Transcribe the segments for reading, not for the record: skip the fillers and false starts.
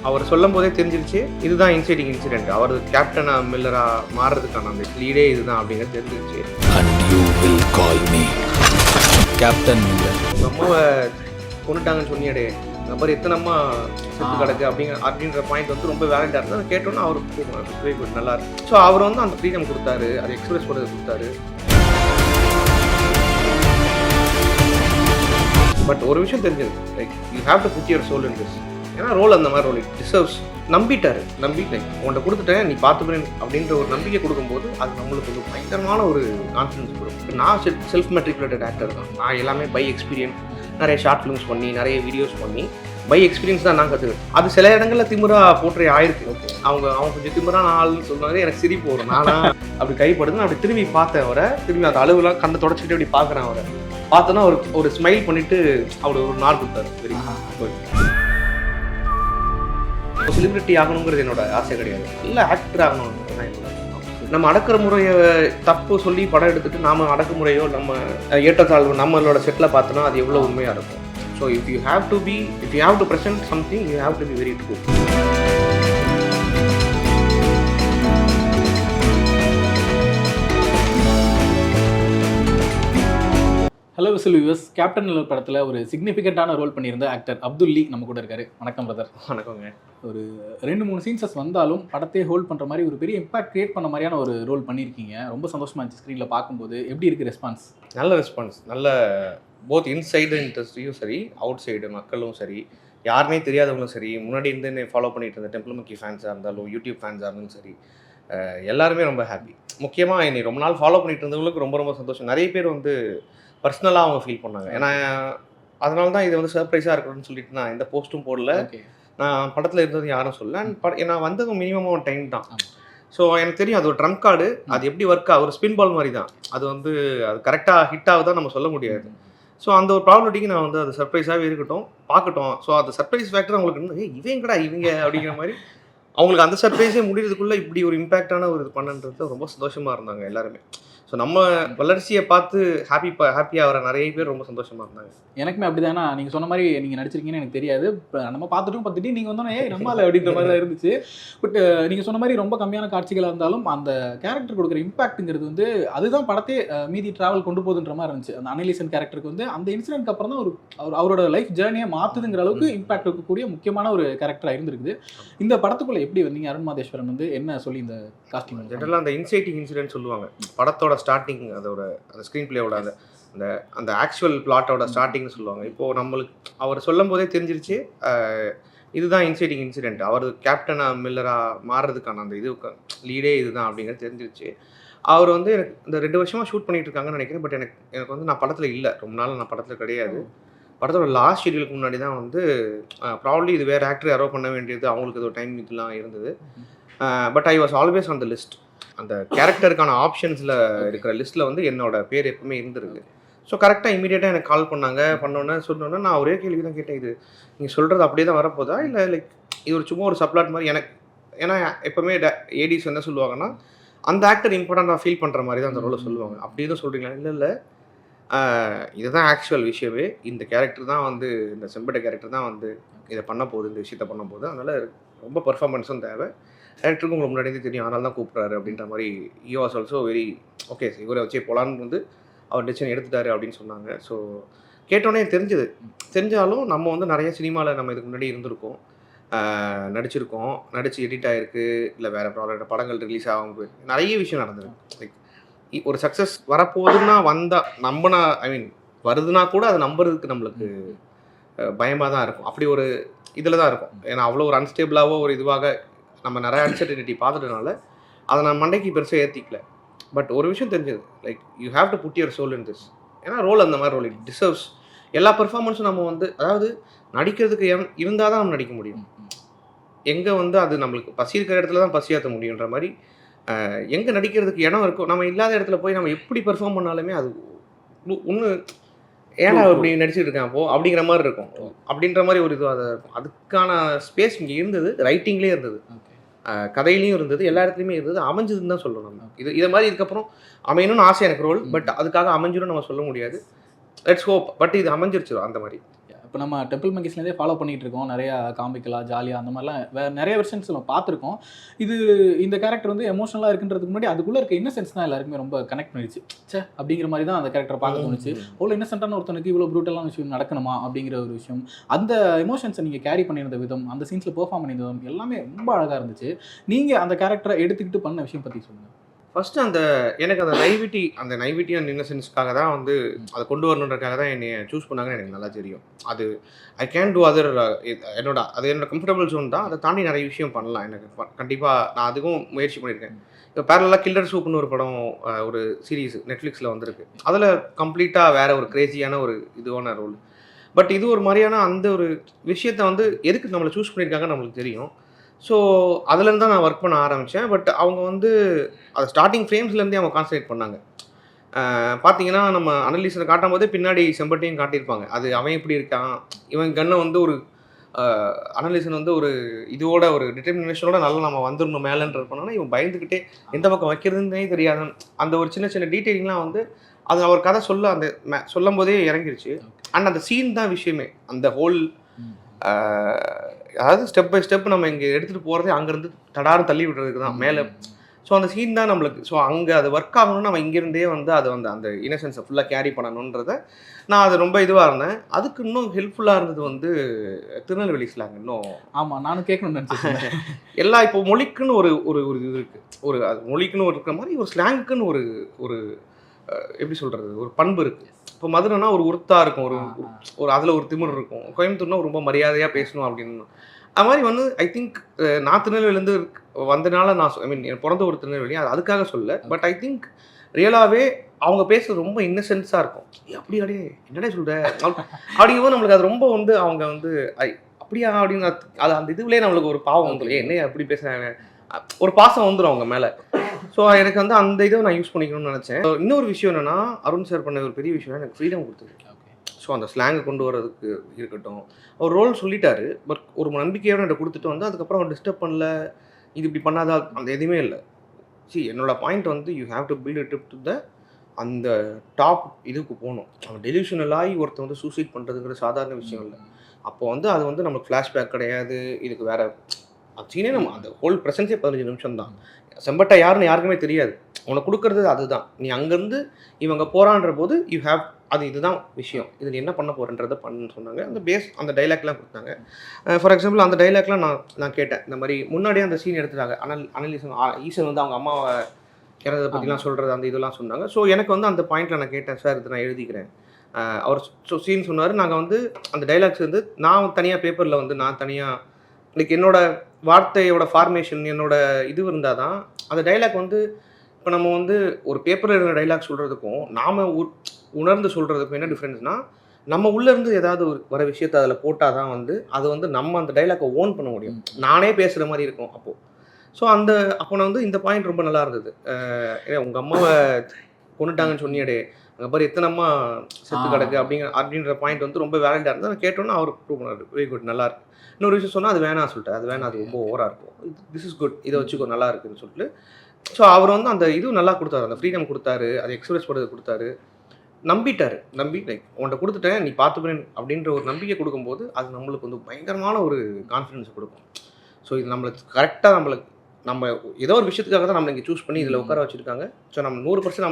அவர் சொல்லும் போதே தெரிஞ்சிருச்சு இதுதான் இன்சைடிங் இன்சிடென்ட். அவர் கேப்டனா மில்லராக மாறுறதுக்கான அந்த லீடே இதுதான் அப்படிங்கிறது தெரிஞ்சிருச்சு. And you will call me Captain Miller. உங்கள் அம்மாவை கொண்டுட்டாங்கன்னு சொன்னியாடே, நம்பர் எத்தனை அம்மா செத்து கிடக்கு அப்படின்ற பாயிண்ட் வந்து ரொம்ப வேலிடாக இருந்தது. அதை கேட்டோன்னா அவருக்கு நல்லா இருக்கு. ஸோ அவர் வந்து அந்த ஃப்ரீடம் கொடுத்தாரு, அதை எக்ஸ்பிரஸ் பண்ணுறது கொடுத்தாரு. பட் ஒரு விஷயம் தெரிஞ்சது, like you have to put your soul in this. ஏன்னா ரோல் அந்த மாதிரி ரோல் இட் டிசர்வ்ஸ். நம்பிட்டாரு, நம்பிக்கை உன்கிட்ட கொடுத்துட்டேன், நீ பார்த்துக்கிறேன் அப்படின்ற ஒரு நம்பிக்கை கொடுக்கும்போது அது நம்மளுக்கு ஒரு பயங்கரமான ஒரு கான்ஃபிடன்ஸ் கொடுக்கும். நான் செல்ஃப் மெட்ரிகுலேட்டட் ஆக்டர் தான். நான் எல்லாமே பை எக்ஸ்பீரியன்ஸ், நிறைய ஷார்ட் ஃபிலிம்ஸ் பண்ணி நிறைய வீடியோஸ் பண்ணி பை எக்ஸ்பீரியன்ஸ் தான் நான் கற்றுக்கிறேன். அது சில இடங்களில் திமுறா போற்றே ஆயிருக்கு. அவங்க கொஞ்சம் திமுறான ஆள்னு சொல்லுவாங்க, எனக்கு சிரிப்பு வரும். நானா அப்படி கைப்படுது, நான் அப்படி திரும்பி பார்த்தேன் அவரை. திரும்பி அந்த அளவுலாம் கண்ணை தொடச்சிட்டு அப்படி பார்க்குறேன் அவரை. பார்த்தோன்னா ஒரு ஸ்மைல் பண்ணிட்டு அவர் ஒரு நாள் கொடுத்தாரு. வெரி செலிபிரிட்டி ஆகணுங்கிறது என்னோட ஆசை கிடையாது, இல்லை ஆக்டர் ஆகணும். நம்ம அடக்குமுறையை தப்பு சொல்லி படம் எடுத்துட்டு நாம அடக்குமுறையோ நம்ம ஏற்றத்தாழ்வு நம்மளோட செட்டில் பார்த்தோன்னா அது எவ்வளோ உண்மையாக இருக்கும். So if you have to present something, you have to be very true. Hello whistle viewers, captain Miller படத்தில் ஒரு சிக்னிஃபிகண்ட்டான ரோல் பண்ணியிருந்த ஆக்டர் அப்துல்லி நம்ம கூட இருக்காரு. வணக்கம் பிரதர். வணக்கங்க. ஒரு 2-3 சீன்ஸஸ் வந்தாலும் படத்தையே ஹோல்ட் பண்ணுற மாதிரி ஒரு பெரிய இம்பாக்ட் கிரியேட் பண்ண மாதிரியான ஒரு ரோல் பண்ணியிருக்கீங்க. ரொம்ப சந்தோஷமாக இருந்துச்சு ஸ்க்ரீனில் பார்க்கும்போது. எப்படி இருக்குது ரெஸ்பான்ஸ்? நல்ல ரெஸ்பான்ஸ், நல்ல போத் இன்சைடு இண்டஸ்ட்ரியும் சரி, அவுட் சைடு மக்களும் சரி, யாருமே தெரியாதவங்களும் சரி, முன்னாடி இருந்து என்னை ஃபாலோ பண்ணிட்டு இருந்த டெம்பிள் மக்கி ஃபேன்ஸாக இருந்தாலும் யூடியூப் ஃபேன்ஸாக இருந்தாலும் சரி, எல்லாருமே ரொம்ப ஹாப்பி. முக்கியமாக என்னை ரொம்ப நாள் ஃபாலோ பண்ணிட்டு இருந்தவங்களுக்கு ரொம்ப ரொம்ப சந்தோஷம். நிறைய பேர் வந்து பர்சனலாக அவங்க ஃபீல் பண்ணாங்க. ஏன்னா அதனால தான் இது வந்து சர்ப்ரைஸாக இருக்கணும்னு சொல்லிட்டு நான் எந்த போஸ்ட்டும் போடல. நான் படத்தில் இருந்தது யாரும் சொல்ல. நான் வந்தது மினிமம் ஒரு டைம் தான். ஸோ எனக்கு தெரியும் அது ஒரு ட்ரம்ப் கார்டு, அது எப்படி ஒர்க் ஆகும், ஒரு ஸ்பின் பால் மாதிரி தான். அது வந்து அது கரெக்டாக ஹிட் ஆகுதான் நம்ம சொல்ல முடியாது. ஸோ அந்த ஒரு ப்ராப்ளட்டிக்கு நான் வந்து அது சர்ப்ரைஸாகவே இருக்கட்டும், பார்க்கட்டும். ஸோ அந்த சர்ப்ரைஸ் ஃபேக்டர் அவங்களுக்கு இருந்து இவங்கடா இவங்க அப்படிங்கிற மாதிரி அவங்களுக்கு அந்த சர்ப்ரைஸே முடிகிறதுக்குள்ளே இப்படி ஒரு இம்பேக்டான ஒரு இது பண்ணுன்றது ரொம்ப சந்தோஷமாக இருந்தாங்க எல்லாருமே. ஸோ நம்ம வளர்ச்சியை பார்த்து ஹாப்பியாக வர நிறைய பேர் ரொம்ப சந்தோஷமாக இருந்தாங்க. எனக்குமே அப்படி தானே. நீங்கள் சொன்ன மாதிரி நீங்கள் நடிச்சிருக்கீங்கன்னு எனக்கு தெரியாது. இப்போ நம்ம பார்த்துட்டு நீங்கள் வந்தோன்னே நம்மள அப்படின்ற மாதிரி தான் இருந்துச்சு. பட் நீங்கள் சொன்ன மாதிரி ரொம்ப கம்மியான காட்சிகளாக இருந்தாலும் அந்த கேரக்டர் கொடுக்குற இம்பாக்ட்டுங்கிறது வந்து அதுதான் படத்தை மீதி ட்ராவல் கொண்டு போகுதுன்ற மாதிரி இருந்துச்சு. அந்த அனலிசன் கேரக்டருக்கு வந்து அந்த இன்சிடென்ட்க்கு அப்புறம் தான் அவரோட லைஃப் ஜேர்னியை மாற்றுதுங்கிற அளவுக்கு இம்பாக்ட் இருக்கக்கூடிய முக்கியமான ஒரு கேரக்டராக இருந்திருக்குது. இந்த படத்துக்குள்ளே எப்படி வந்தீங்க? அருண் மாதேஸ்வரன் வந்து என்ன சொல்லி இந்த காஸ்டியூம் ஜென்ரலாக அந்த இன்சைட்டிங் இன்சிடென்ட் சொல்லுவாங்க படத்தோட ஸ்டார்டிங், அதோட அந்த ஸ்க்ரீன் பிளேயோட அந்த ஆக்சுவல் பிளாட்டோட ஸ்டார்டிங்னு சொல்லுவாங்க. இப்போது நம்மளுக்கு அவர் சொல்லும் போதே தெரிஞ்சிருச்சு இதுதான் இன்சைட்டிங் இன்சிடென்ட். அவர் கேப்டனா மில்லராக மாறுறதுக்கான அந்த இது லீடே இதுதான் அப்படிங்கிறது தெரிஞ்சிருச்சு. அவர் வந்து எனக்கு இந்த 2 வருஷமாக ஷூட் பண்ணிட்டு இருக்காங்கன்னு நினைக்கிறேன். பட் எனக்கு வந்து நான் படத்தில் இல்லை, ரொம்ப நாள் நான் படத்தில் கிடையாது. படத்தோட லாஸ்ட் ஷெடியூலுக்கு முன்னாடி தான் வந்து ப்ராப்ளி இது வேறு ஆக்டர் யாரோ பண்ண வேண்டியது, அவங்களுக்கு இது ஒரு டைம் இதெல்லாம் இருந்தது. But I was always on the list. அந்த கேரக்டருக்கான ஆப்ஷன்ஸில் இருக்கிற லிஸ்ட்டில் வந்து என்னோட பேர் எப்பவுமே இருந்திருக்கு. ஸோ கரெக்டாக இமீடியட்டாக எனக்கு கால் பண்ணோன்னே சொன்னோன்னே நான் ஒரே கேள்வி தான் கேட்டேன், இது நீங்கள் சொல்கிறது அப்படியே தான் வரப்போதா இல்லை லைக் இது ஒரு சும்மா ஒரு சப்ளாட் மாதிரி எனக்கு. ஏன்னா எப்போவுமே ஏடிஸ் என்ன சொல்லுவாங்கன்னா அந்த ஆக்டர் இம்பார்ட்டண்ட்டாக ஃபீல் பண்ணுற மாதிரி தான் அந்த ரோலை சொல்லுவாங்க. அப்படி எதுவும் சொல்கிறீங்களா? இல்லை இதுதான் ஆக்சுவல் விஷயமே. இந்த கேரக்டர் தான் வந்து இந்த செம்பட்ட கேரக்டர் தான் வந்து இதை பண்ண போகுது, இந்த விஷயத்தை பண்ண போகுது. அதனால் ரொம்ப பர்ஃபார்மன்ஸும் தேவை. டேரக்டருக்கு உங்களுக்கு முன்னாடி தெரியும், அதனால தான் கூப்பிட்றாரு அப்படின்ற மாதிரி. He was also very okay, இவரை வச்சே போலான்னு வந்து அவர் டிசிஷன் எடுத்துட்டாரு அப்படின்னு சொன்னாங்க. ஸோ கேட்டோன்னே தெரிஞ்சாலும் நம்ம வந்து நிறைய சினிமாவில் நம்ம இதுக்கு முன்னாடி இருந்திருக்கோம், நடிச்சு எடிட் ஆகிருக்கு, இல்லை வேறு படங்கள் ரிலீஸ் ஆகும், நிறைய விஷயம் நடந்திருக்கு. லைக் ஒரு சக்ஸஸ் வரப்போகுதுன்னா வருதுன்னா கூட அது நம்புறதுக்கு நம்மளுக்கு பயமாக தான் இருக்கும். அப்படி ஒரு இதில் தான் இருக்கும். ஏன்னா அவ்வளோ ஒரு அன்ஸ்டேபிளாவோ ஒரு இதுவாக நம்ம நிறைய அன்சர்டனிட்டி பார்த்துட்டனால அதை நான் மண்டைக்கு பெருசாக ஏற்றிக்கல. பட் ஒரு விஷயம் தெரிஞ்சது, like you have to put your soul in this. ஏன்னா ரோல் அந்த மாதிரி ரோல் இட் டிசர்வ்ஸ். எல்லா பெர்ஃபார்மன்ஸும் நம்ம வந்து அதாவது நடிக்கிறதுக்கு இருந்தால் தான் நம்ம நடிக்க முடியும். எங்கே வந்து அது நம்மளுக்கு பசி இருக்கிற இடத்துல தான் பசியாற்ற முடியுன்ற மாதிரி எங்கே நடிக்கிறதுக்கு இடம் இருக்கும், நம்ம இல்லாத இடத்துல போய் நம்ம எப்படி பெர்ஃபார்ம் பண்ணாலுமே அது ஒன்று ஏன்னா இப்படி நடிச்சுட்டு இருக்கேன் அப்போது அப்படிங்கிற மாதிரி இருக்கும். அப்படின்ற மாதிரி ஒரு இதுவாக இருக்கும். அதுக்கான ஸ்பேஸ் இங்கே இருந்தது, ரைட்டிங்லேயே இருந்தது, கதையிலையும் இருந்தது, எல்லா இடத்துலையுமே இருந்தது. அமைஞ்சதுன்னு தான் சொல்லணும். நம்ம இதை மாதிரி இதுக்கப்புறம் அமையணும்னு ஆசை எனக்கு ரோல். பட் அதுக்காக அமைஞ்சிடும் நம்ம சொல்ல முடியாது. Let's hope. பட் இது அமைஞ்சிருச்சு அந்த மாதிரி. இப்போ நம்ம டெம்பிள் மங்கீஸ்லேருந்தே ஃபாலோ பண்ணிட்டு இருக்கோம், நிறையா காமிக்கலாம் ஜாலியாக அந்த மாதிரிலாம் வேறு நிறைய வெர்ஷன்ஸ் நம்ம பார்த்துருக்கோம். இந்த கேரக்டர் வந்து எமோஷனலாக இருக்குன்றதுக்கு முன்னாடி அதுக்குள்ளே இருக்க இன்னசென்ஸ் தான் எல்லாருக்குமே ரொம்ப கனெக்ட் பண்ணிடுச்சு. சே அப்படிங்கிற மாதிரி தான் அந்த கேரக்டர் பார்க்க தோணுச்சு. அவ்வளோ இன்னசென்ட்டான ஒருத்தனுக்கு இவ்வளோ ப்ரூட்டலான விஷயம் நடக்கணுமா அப்படிங்கிற ஒரு விஷயம், அந்த எமோஷன்ஸை நீங்கள் கேரி பண்ணியிருந்த விதம், அந்த சீன்ஸில் பெர்ஃபார்ம் பண்ணியிருந்த விதம் எல்லாமே ரொம்ப அழகாக இருந்துச்சு. நீங்கள் அந்த கேரக்டரை எடுத்துக்கிட்டு பண்ண விஷயம் பற்றி சொல்லுங்கள். ஃபர்ஸ்ட் எனக்கு அந்த நைவிட்டி அண்ட் இன்னசென்ஸ்க்காக தான் வந்து அதை கொண்டு வரணுன்றதுக்காக தான் என்னை சூஸ் பண்ணாங்கன்னு எனக்கு நல்லா தெரியும். அது ஐ கேன் டூ அதர், என்னோட கம்ஃபர்டபுள் ஜோன் தான். அதை தாண்டி நிறைய விஷயம் பண்ணலாம். எனக்கு கண்டிப்பாக நான் அதுக்கும் முயற்சி பண்ணியிருக்கேன். இப்போ பேரலாக கில்லர் சூப்னு ஒரு படம், ஒரு சீரீஸ் நெட்ஃப்ளிக்ஸில் வந்திருக்கு. அதில் கம்ப்ளீட்டாக வேற ஒரு கிரேசியான ஒரு இதுவான ரோல். பட் இது ஒரு மாதிரியான அந்த ஒரு விஷயத்தை வந்து எதுக்கு நம்மளை சூஸ் பண்ணியிருக்காங்கன்னு நம்மளுக்கு தெரியும். ஸோ அதுலேருந்து தான் நான் ஒர்க் பண்ண ஆரம்பித்தேன். பட் அவங்க வந்து அதை ஸ்டார்டிங் ஃப்ரேம்ஸ்லேருந்தே அவங்க கான்சன்ட்ரேட் பண்ணாங்க. பார்த்தீங்கன்னா நம்ம அனலிஸ்டை காட்டும் போதே பின்னாடி செம்பட்டையும் காட்டியிருப்பாங்க. அது அவன் எப்படி இருக்கான், இவன் கண்ணை வந்து ஒரு அனலிசன் வந்து ஒரு இதோட ஒரு டிட்டர்மினேஷனோட நல்லா நம்ம வந்துடணும் மேலேன்ற பண்ணோன்னா இவன் பயந்துக்கிட்டே எந்த பக்கம் வைக்கிறதுன்னே தெரியாத அந்த ஒரு சின்ன சின்ன டீட்டெயிலிங்லாம் வந்து அது அவர் கதை சொல்லும் போதே இறங்கிருச்சு. அண்ட் அந்த சீன் தான் விஷயமே. அந்த ஹோல் அதாவது ஸ்டெப் பை ஸ்டெப் நம்ம இங்கே எடுத்துகிட்டு போகிறதே அங்கேருந்து தடாரம் தள்ளி விடுறதுக்கு தான் மேலே. ஸோ அந்த சீன் தான் நம்மளுக்கு. ஸோ அங்கே அது ஒர்க் ஆகணும்னு நம்ம இங்கேருந்தே வந்து அதை வந்து அந்த இன்னசென்ஸை ஃபுல்லாக கேரி பண்ணணுன்றதை நான் அது ரொம்ப இதுவாக இருந்தேன். அதுக்கு இன்னும் ஹெல்ப்ஃபுல்லாக இருந்தது வந்து திருநெல்வேலி ஸ்லாங். இன்னும் ஆமாம், நானும் கேட்கணும்னு நினச்சேன். எல்லாம் இப்போ மொழிக்குன்னு ஒரு ஒரு இது இருக்குது. அது மொழிக்குன்னு இருக்கிற மாதிரி ஒரு ஸ்லாங்குக்குன்னு ஒரு எப்படி சொல்கிறது, ஒரு பண்பு இருக்குது. இப்போ மதுரைனா ஒரு உருத்தாக இருக்கும், ஒரு அதில் ஒரு திமிர் இருக்கும். கோயம்புத்தூர்னா ரொம்ப மரியாதையாக பேசணும் அப்படின்னு. அது மாதிரி வந்து ஐ திங்க் நான் திருநெல்வேலியிலேருந்து வந்தனால ஐ மீன் பிறந்த ஒரு திருநெல்வேலி, அது அதுக்காக சொல்ல. பட் ஐ திங்க் ரியலாகவே அவங்க பேசுகிறது ரொம்ப இன்னசென்ஸாக இருக்கும். அப்படி என்னடே சொல்கிற அப்படிங்கும்போது நம்மளுக்கு அது ரொம்ப வந்து அவங்க வந்து அப்படியா அப்படின்னு அது அந்த இதுலேயே நம்மளுக்கு ஒரு பாவம் வந்துடும். என்ன அப்படி பேசுகிறாங்க, ஒரு பாசம் வந்துடும் அவங்க மேலே. ஸோ எனக்கு வந்து அந்த இதை நான் யூஸ் பண்ணிக்கணும்னு நினச்சேன். இன்னொரு விஷயம் என்னென்னா, அருண் சார் பண்ண ஒரு பெரிய விஷயம் எனக்கு ஃப்ரீடம் கொடுத்தது. ஸோ அந்த ஸ்லாங்கை கொண்டு வர்றதுக்கு இருக்கட்டும், அவர் ரோல் சொல்லிட்டாரு. பட் ஒரு நம்பிக்கையோடு என்கிட்ட கொடுத்துட்டு வந்து அதுக்கப்புறம் அவர் டிஸ்டர்ப் பண்ணல, இது இப்படி பண்ணாதா, அந்த எதுவுமே இல்லை. என்னோட பாயிண்ட் வந்து you have to build it to the அந்த டாப் இதுக்கு போகணும். அவன் டெலியூஷனலாகி ஒருத்தர் வந்து சூசைட் பண்ணுறதுங்கிற சாதாரண விஷயம் இல்லை. அப்போ வந்து அது வந்து நமக்கு ஃப்ளாஷ்பேக் கிடையாது, இதுக்கு வேறு சீனே நம்ம அந்த ஹோல் ப்ரெசன்ஸே 15 நிமிஷம் தான். செம்பட்டை யாருன்னு யாருக்குமே தெரியாது. உனக்கு கொடுக்குறது அதுதான். நீ அங்கேருந்து இவங்க போகிறான்ற போது யூ ஹேவ் இதுதான் விஷயம், இது நீ என்ன பண்ண போகிறன்றதை பண்ணுன்னு சொன்னாங்க. அந்த டைலாக்லாம் கொடுத்தாங்க. ஃபார் எக்ஸாம்பிள் அந்த டைலாக்லாம் நான் கேட்டேன். இந்த மாதிரி முன்னாடியே அந்த சீன் எடுத்துட்டாங்க. ஈசன் வந்து அவங்க அம்மாவை இறந்ததை பற்றிலாம் சொல்கிறது, அந்த இதெல்லாம் சொன்னாங்க. ஸோ எனக்கு வந்து அந்த பாயிண்டில் நான் கேட்டேன், சார் இது நான் எழுதிக்கிறேன். அவர் சீன் சொன்னார். நாங்கள் வந்து அந்த டைலாக்ஸ் வந்து நான் தனியாக பேப்பரில் வந்து நான் தனியாக லைக் என்னோட வார்த்தையோட ஃபார்மேஷன் என்னோட இது இருந்தால் தான் அந்த டைலாக் வந்து இப்போ நம்ம வந்து ஒரு பேப்பரில் இருக்கிற டைலாக் சொல்கிறதுக்கும் நாம் உணர்ந்து சொல்கிறதுக்கும் என்ன டிஃப்ரென்ஸ்னால், நம்ம உள்ளேருந்து ஏதாவது ஒரு வர விஷயத்தை அதில் போட்டால் தான் வந்து அது வந்து நம்ம அந்த டைலாக்கை ஓன் பண்ண முடியும். நானே பேசுகிற மாதிரி இருக்கும் அப்போது. ஸோ அப்போ நான் வந்து இந்த பாயிண்ட் ரொம்ப நல்லா இருந்தது. உங்கள் அம்மாவை கொண்டுட்டாங்கன்னு சொன்னியடே, அங்கே பாரு எத்தனை அம்மா செத்து கிடக்கு அப்படின்ற பாயிண்ட் வந்து ரொம்ப வேலிடாக இருந்தது. நான் கேட்டோன்னா அவர் ப்ரூவ் பண்ணார், வெரி குட், நல்லா இருக்கு. இன்னொரு விஷயம் சொன்னால் அது வேணாம் சொல்லிட்டு, அது வேணாம், அது ரொம்ப ஓவராக இருக்கும், திஸ் இஸ் குட், இதை வச்சுக்கோ நல்லா இருக்குன்னு சொல்லிட்டு. ஸோ அவர் வந்து அந்த இது நல்லா கொடுத்தாரு, அந்த ஃப்ரீடம் கொடுத்தாரு, அதை எக்ஸ்பிரஸ் பண்ணுறது கொடுத்தாரு, நம்பி லைக் உன்கிட்ட கொடுத்துட்டேன் நீ பார்த்துக்கிறேன் அப்படின்ற ஒரு நம்பிக்கை கொடுக்கும்போது அது நம்மளுக்கு வந்து பயங்கரமான ஒரு கான்ஃபிடன்ஸ் கொடுக்கும். ஸோ இது நம்மளுக்கு கரெக்டாக நம்ம ஏதோ ஒரு விஷயத்துக்காக தான் நம்ம இங்கே சூஸ் பண்ணி இதில் உட்கார வச்சுருக்காங்க. ஸோ நம்ம 100%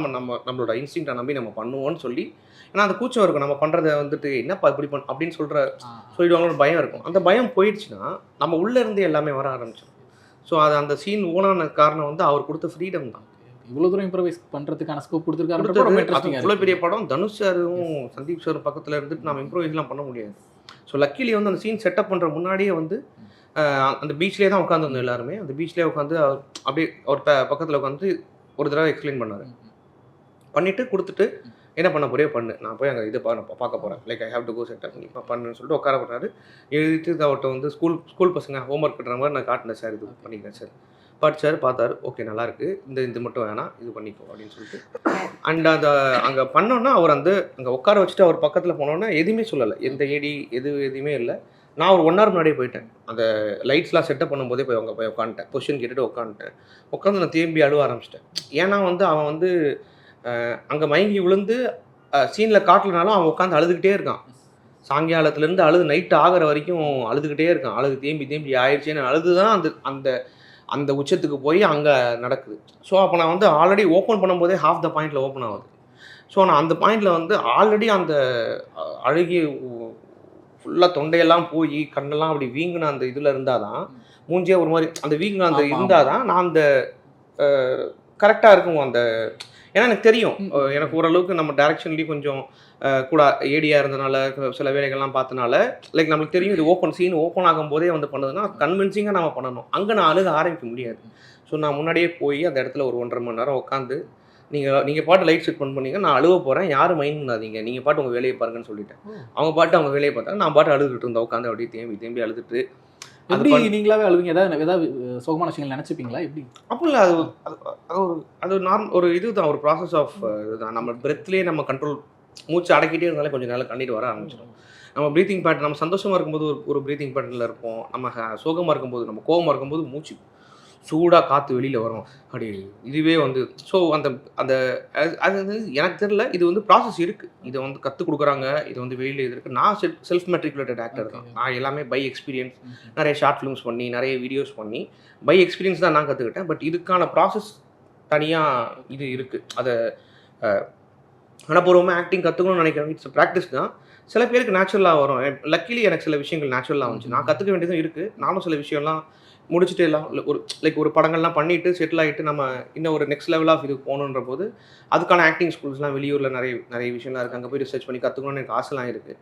நம்மளோட இன்ஸ்டிங்க்டை நம்பி நம்ம பண்ணுவோம்னு சொல்லி, ஏன்னா அந்த கூச்சம் இருக்கும், நம்ம பண்ணுறதை வந்துட்டு என்னப்பா இப்படி அப்படின்னு சொல்லிடுவாங்களோட பயம் இருக்கும். அந்த பயம் போயிடுச்சுன்னா நம்ம உள்ளேருந்து எல்லாமே வர ஆரம்பிச்சிடும். ஸோ அது அந்த சீன் ஓனான காரணம் வந்து அவர் கொடுத்த ஃப்ரீடம் தான். இவ்வளோ தூரம் இம்ப்ரவைஸ் பண்ணுறதுக்கான ஸ்கோப் கொடுத்துருக்காரு. இவ்வளோ பெரிய படம், தனுஷ் சாரும் சந்தீப் சாரும் பக்கத்தில் இருந்துட்டு நம்ம இம்ப்ரவைஸ்லாம் பண்ண முடியாது. ஸோ லக்கிலி வந்து அந்த சீன் செட்டப் பண்ணுற முன்னாடியே வந்து அந்த பீச்லேயே தான் உட்காந்துருந்தோம் எல்லாருமே. அந்த பீச்லேயே உட்காந்து அப்படியே அவர் பக்கத்தில் உட்காந்து ஒரு தடவை எக்ஸ்பிளைன் பண்ணார். பண்ணிவிட்டு கொடுத்துட்டு என்ன பண்ண போறியோ பண்ணு, நான் போய் அங்கே இதை பார்க்க போகிறேன், like I have to go set up நீ பண்ணுன்னு சொல்லிட்டு உட்கார பண்ணாரு. எழுதிட்டு அவர்கிட்ட வந்து ஸ்கூல் பசங்க ஹோம்ஒர்க் பண்ணுற மாதிரி நான் காட்டினேன், சார் இது பண்ணிக்கிறேன் சார். சார் பார்த்தாரு, ஓகே நல்லாயிருக்கு, இது மட்டும் வேணாம், இது பண்ணிக்கோ அப்படின்னு சொல்லிட்டு. அண்ட் அங்கே பண்ணோன்னா அவர் அங்கே உட்கார வச்சுட்டு அவர் பக்கத்தில் போனோன்னா எதுவுமே சொல்லலை, எந்த எதுவுமே இல்லை. நான் ஒரு 1 hour முன்னாடியே போயிட்டேன். அந்த லைட்ஸ்லாம் செட்டப் பண்ணும்போதே போய் உட்காந்துட்டேன். பொசிஷன் கேட்டுட்டு உட்காந்து நான் திரும்பி அழுவ ஆரம்பிச்சிட்டேன். ஏன்னா வந்து அவன் வந்து அங்கே மயங்கி விழுந்து சீனில் காட்டலனாலும் அவன் உட்காந்து அழுதுகிட்டே இருக்கான். சாயங்காலத்துலேருந்து அழுது நைட்டு ஆகிற வரைக்கும் அழுதுகிட்டே இருக்கேன். அழுது தேம்பி ஆயிடுச்சேன்னு அழுது தான் அந்த அந்த அந்த உச்சத்துக்கு போய் அங்கே நடக்குது. ஸோ அப்போ நான் வந்து ஆல்ரெடி ஓப்பன் பண்ணும்போதே ஹாஃப் த பாயிண்டில் ஓப்பன் ஆகுது. ஸோ நான் அந்த பாயிண்டில் வந்து ஆல்ரெடி அந்த அழுகி ஃபுல்லாக தொண்டையெல்லாம் போய் கண்ணெல்லாம் அப்படி வீங்கின அந்த இதில் இருந்தால் தான் மூஞ்சியே ஒரு மாதிரி அந்த வீங்கின அந்த இருந்தால் தான் நான் அந்த கரெக்டாக இருக்கும். அந்த ஏன்னா எனக்கு தெரியும், எனக்கு ஓரளவுக்கு நம்ம டைரக்ஷன்லேயும் கொஞ்சம் கூட ஏடியாக இருந்தனால சில வேலைகள்லாம் பார்த்தனால லைக் நம்மளுக்கு தெரியும் இது சீன் ஓப்பன் ஆகும்போதே வந்து பண்ணதுன்னா கன்வின்சிங்காக நம்ம பண்ணணும். அங்கே நான் அழுக ஆரம்பிக்க முடியாது. ஸோ நான் முன்னாடியே போய் அந்த இடத்துல ஒரு 1.5 மணி நேரம் உட்காந்து நீங்கள் பாட்டு லைட் செட் பண்ணீங்க, நான் அழுவ போகிறேன், யாரும் மைண்ட் பண்ணாதீங்க, நீங்கள் பாட்டு உங்கள் வேலையை பாருங்கன்னு சொல்லிட்டேன். அவங்க பாட்டு அவங்க வேலையை பார்த்தாங்க, நான் பாட்டு அழுதுகிட்டு இருந்தேன் உட்காந்து அப்படியே தேம்பி அழுதுட்டு. எப்படி நீங்களாவே அழுவீங்க? ஏதாவது சோகமான விஷயங்கள் நினச்சிப்பீங்களா? எப்படி? அப்போ இல்லை, அது ஒரு இதுதான், ஒரு ப்ராசஸ் ஆஃப் இதுதான். நம்ம பிரெத்லேயே நம்ம கண்ட்ரோல் மூச்சு அடக்கிட்டே இருந்தாலே கொஞ்சம் நாள் கண்ணீர் வர ஆரம்பிச்சிடும். நம்ம ப்ரீத்திங் பேட்டர்ன், நம்ம சந்தோஷமாக இருக்கும்போது ஒரு ப்ரீத்திங் பேட்டர்னில் இருப்போம். நம்ம சோகமாக இருக்கும்போது, நம்ம கோபமாக இருக்கும்போது மூச்சு சூடாக காற்று வெளியில் வரும் அப்படி. இதுவே வந்து ஸோ அந்த அந்த அது வந்து எனக்கு தெரியல, இது வந்து ப்ராசஸ் இருக்குது. இதை வந்து கற்றுக் கொடுக்குறாங்க, இது வந்து வெளியில் இது இருக்குது. நான் செல்ஃப் மெட்ரிகுலேட்டட் ஆக்டர் தான். நான் எல்லாமே பை எக்ஸ்பீரியன்ஸ், நிறைய ஷார்ட் ஃபிலிம்ஸ் பண்ணி நிறைய வீடியோஸ் பண்ணி பை எக்ஸ்பீரியன்ஸ் தான் நான் கற்றுக்கிட்டேன். பட் இதுக்கான ப்ராசஸ் தனியாக இது இருக்குது. அதை மனப்பூர்வமாக ஆக்டிங் கற்றுக்கணும்னு நினைக்கிறேன். இட்ஸ் ப்ராக்டிஸ் தான். சில பேருக்கு நேச்சுரலாக வரும். லக்கிலி எனக்கு சில விஷயங்கள் நேச்சுரலாக வந்துச்சு. நான் கற்றுக்க வேண்டியதும் இருக்குது. நானும் சில விஷயம்லாம் முடிச்சுட்டு எல்லாம் ஒரு படங்கள்லாம் பண்ணிவிட்டு செட்டில் ஆகிட்டு நம்ம இன்னும் ஒரு நெக்ஸ்ட் லெவல் ஆஃப் இதுக்கு போகணுன்ற போது அதுக்கான ஆக்டிங் ஸ்கூல்ஸ்லாம் வெளியூரில் நிறைய விஷயம்லாம் இருக்குது. அங்கே போய் ரிசர்ச் பண்ணி கற்றுக்கணும்னு எனக்கு ஆசைலாம் இருக்குது.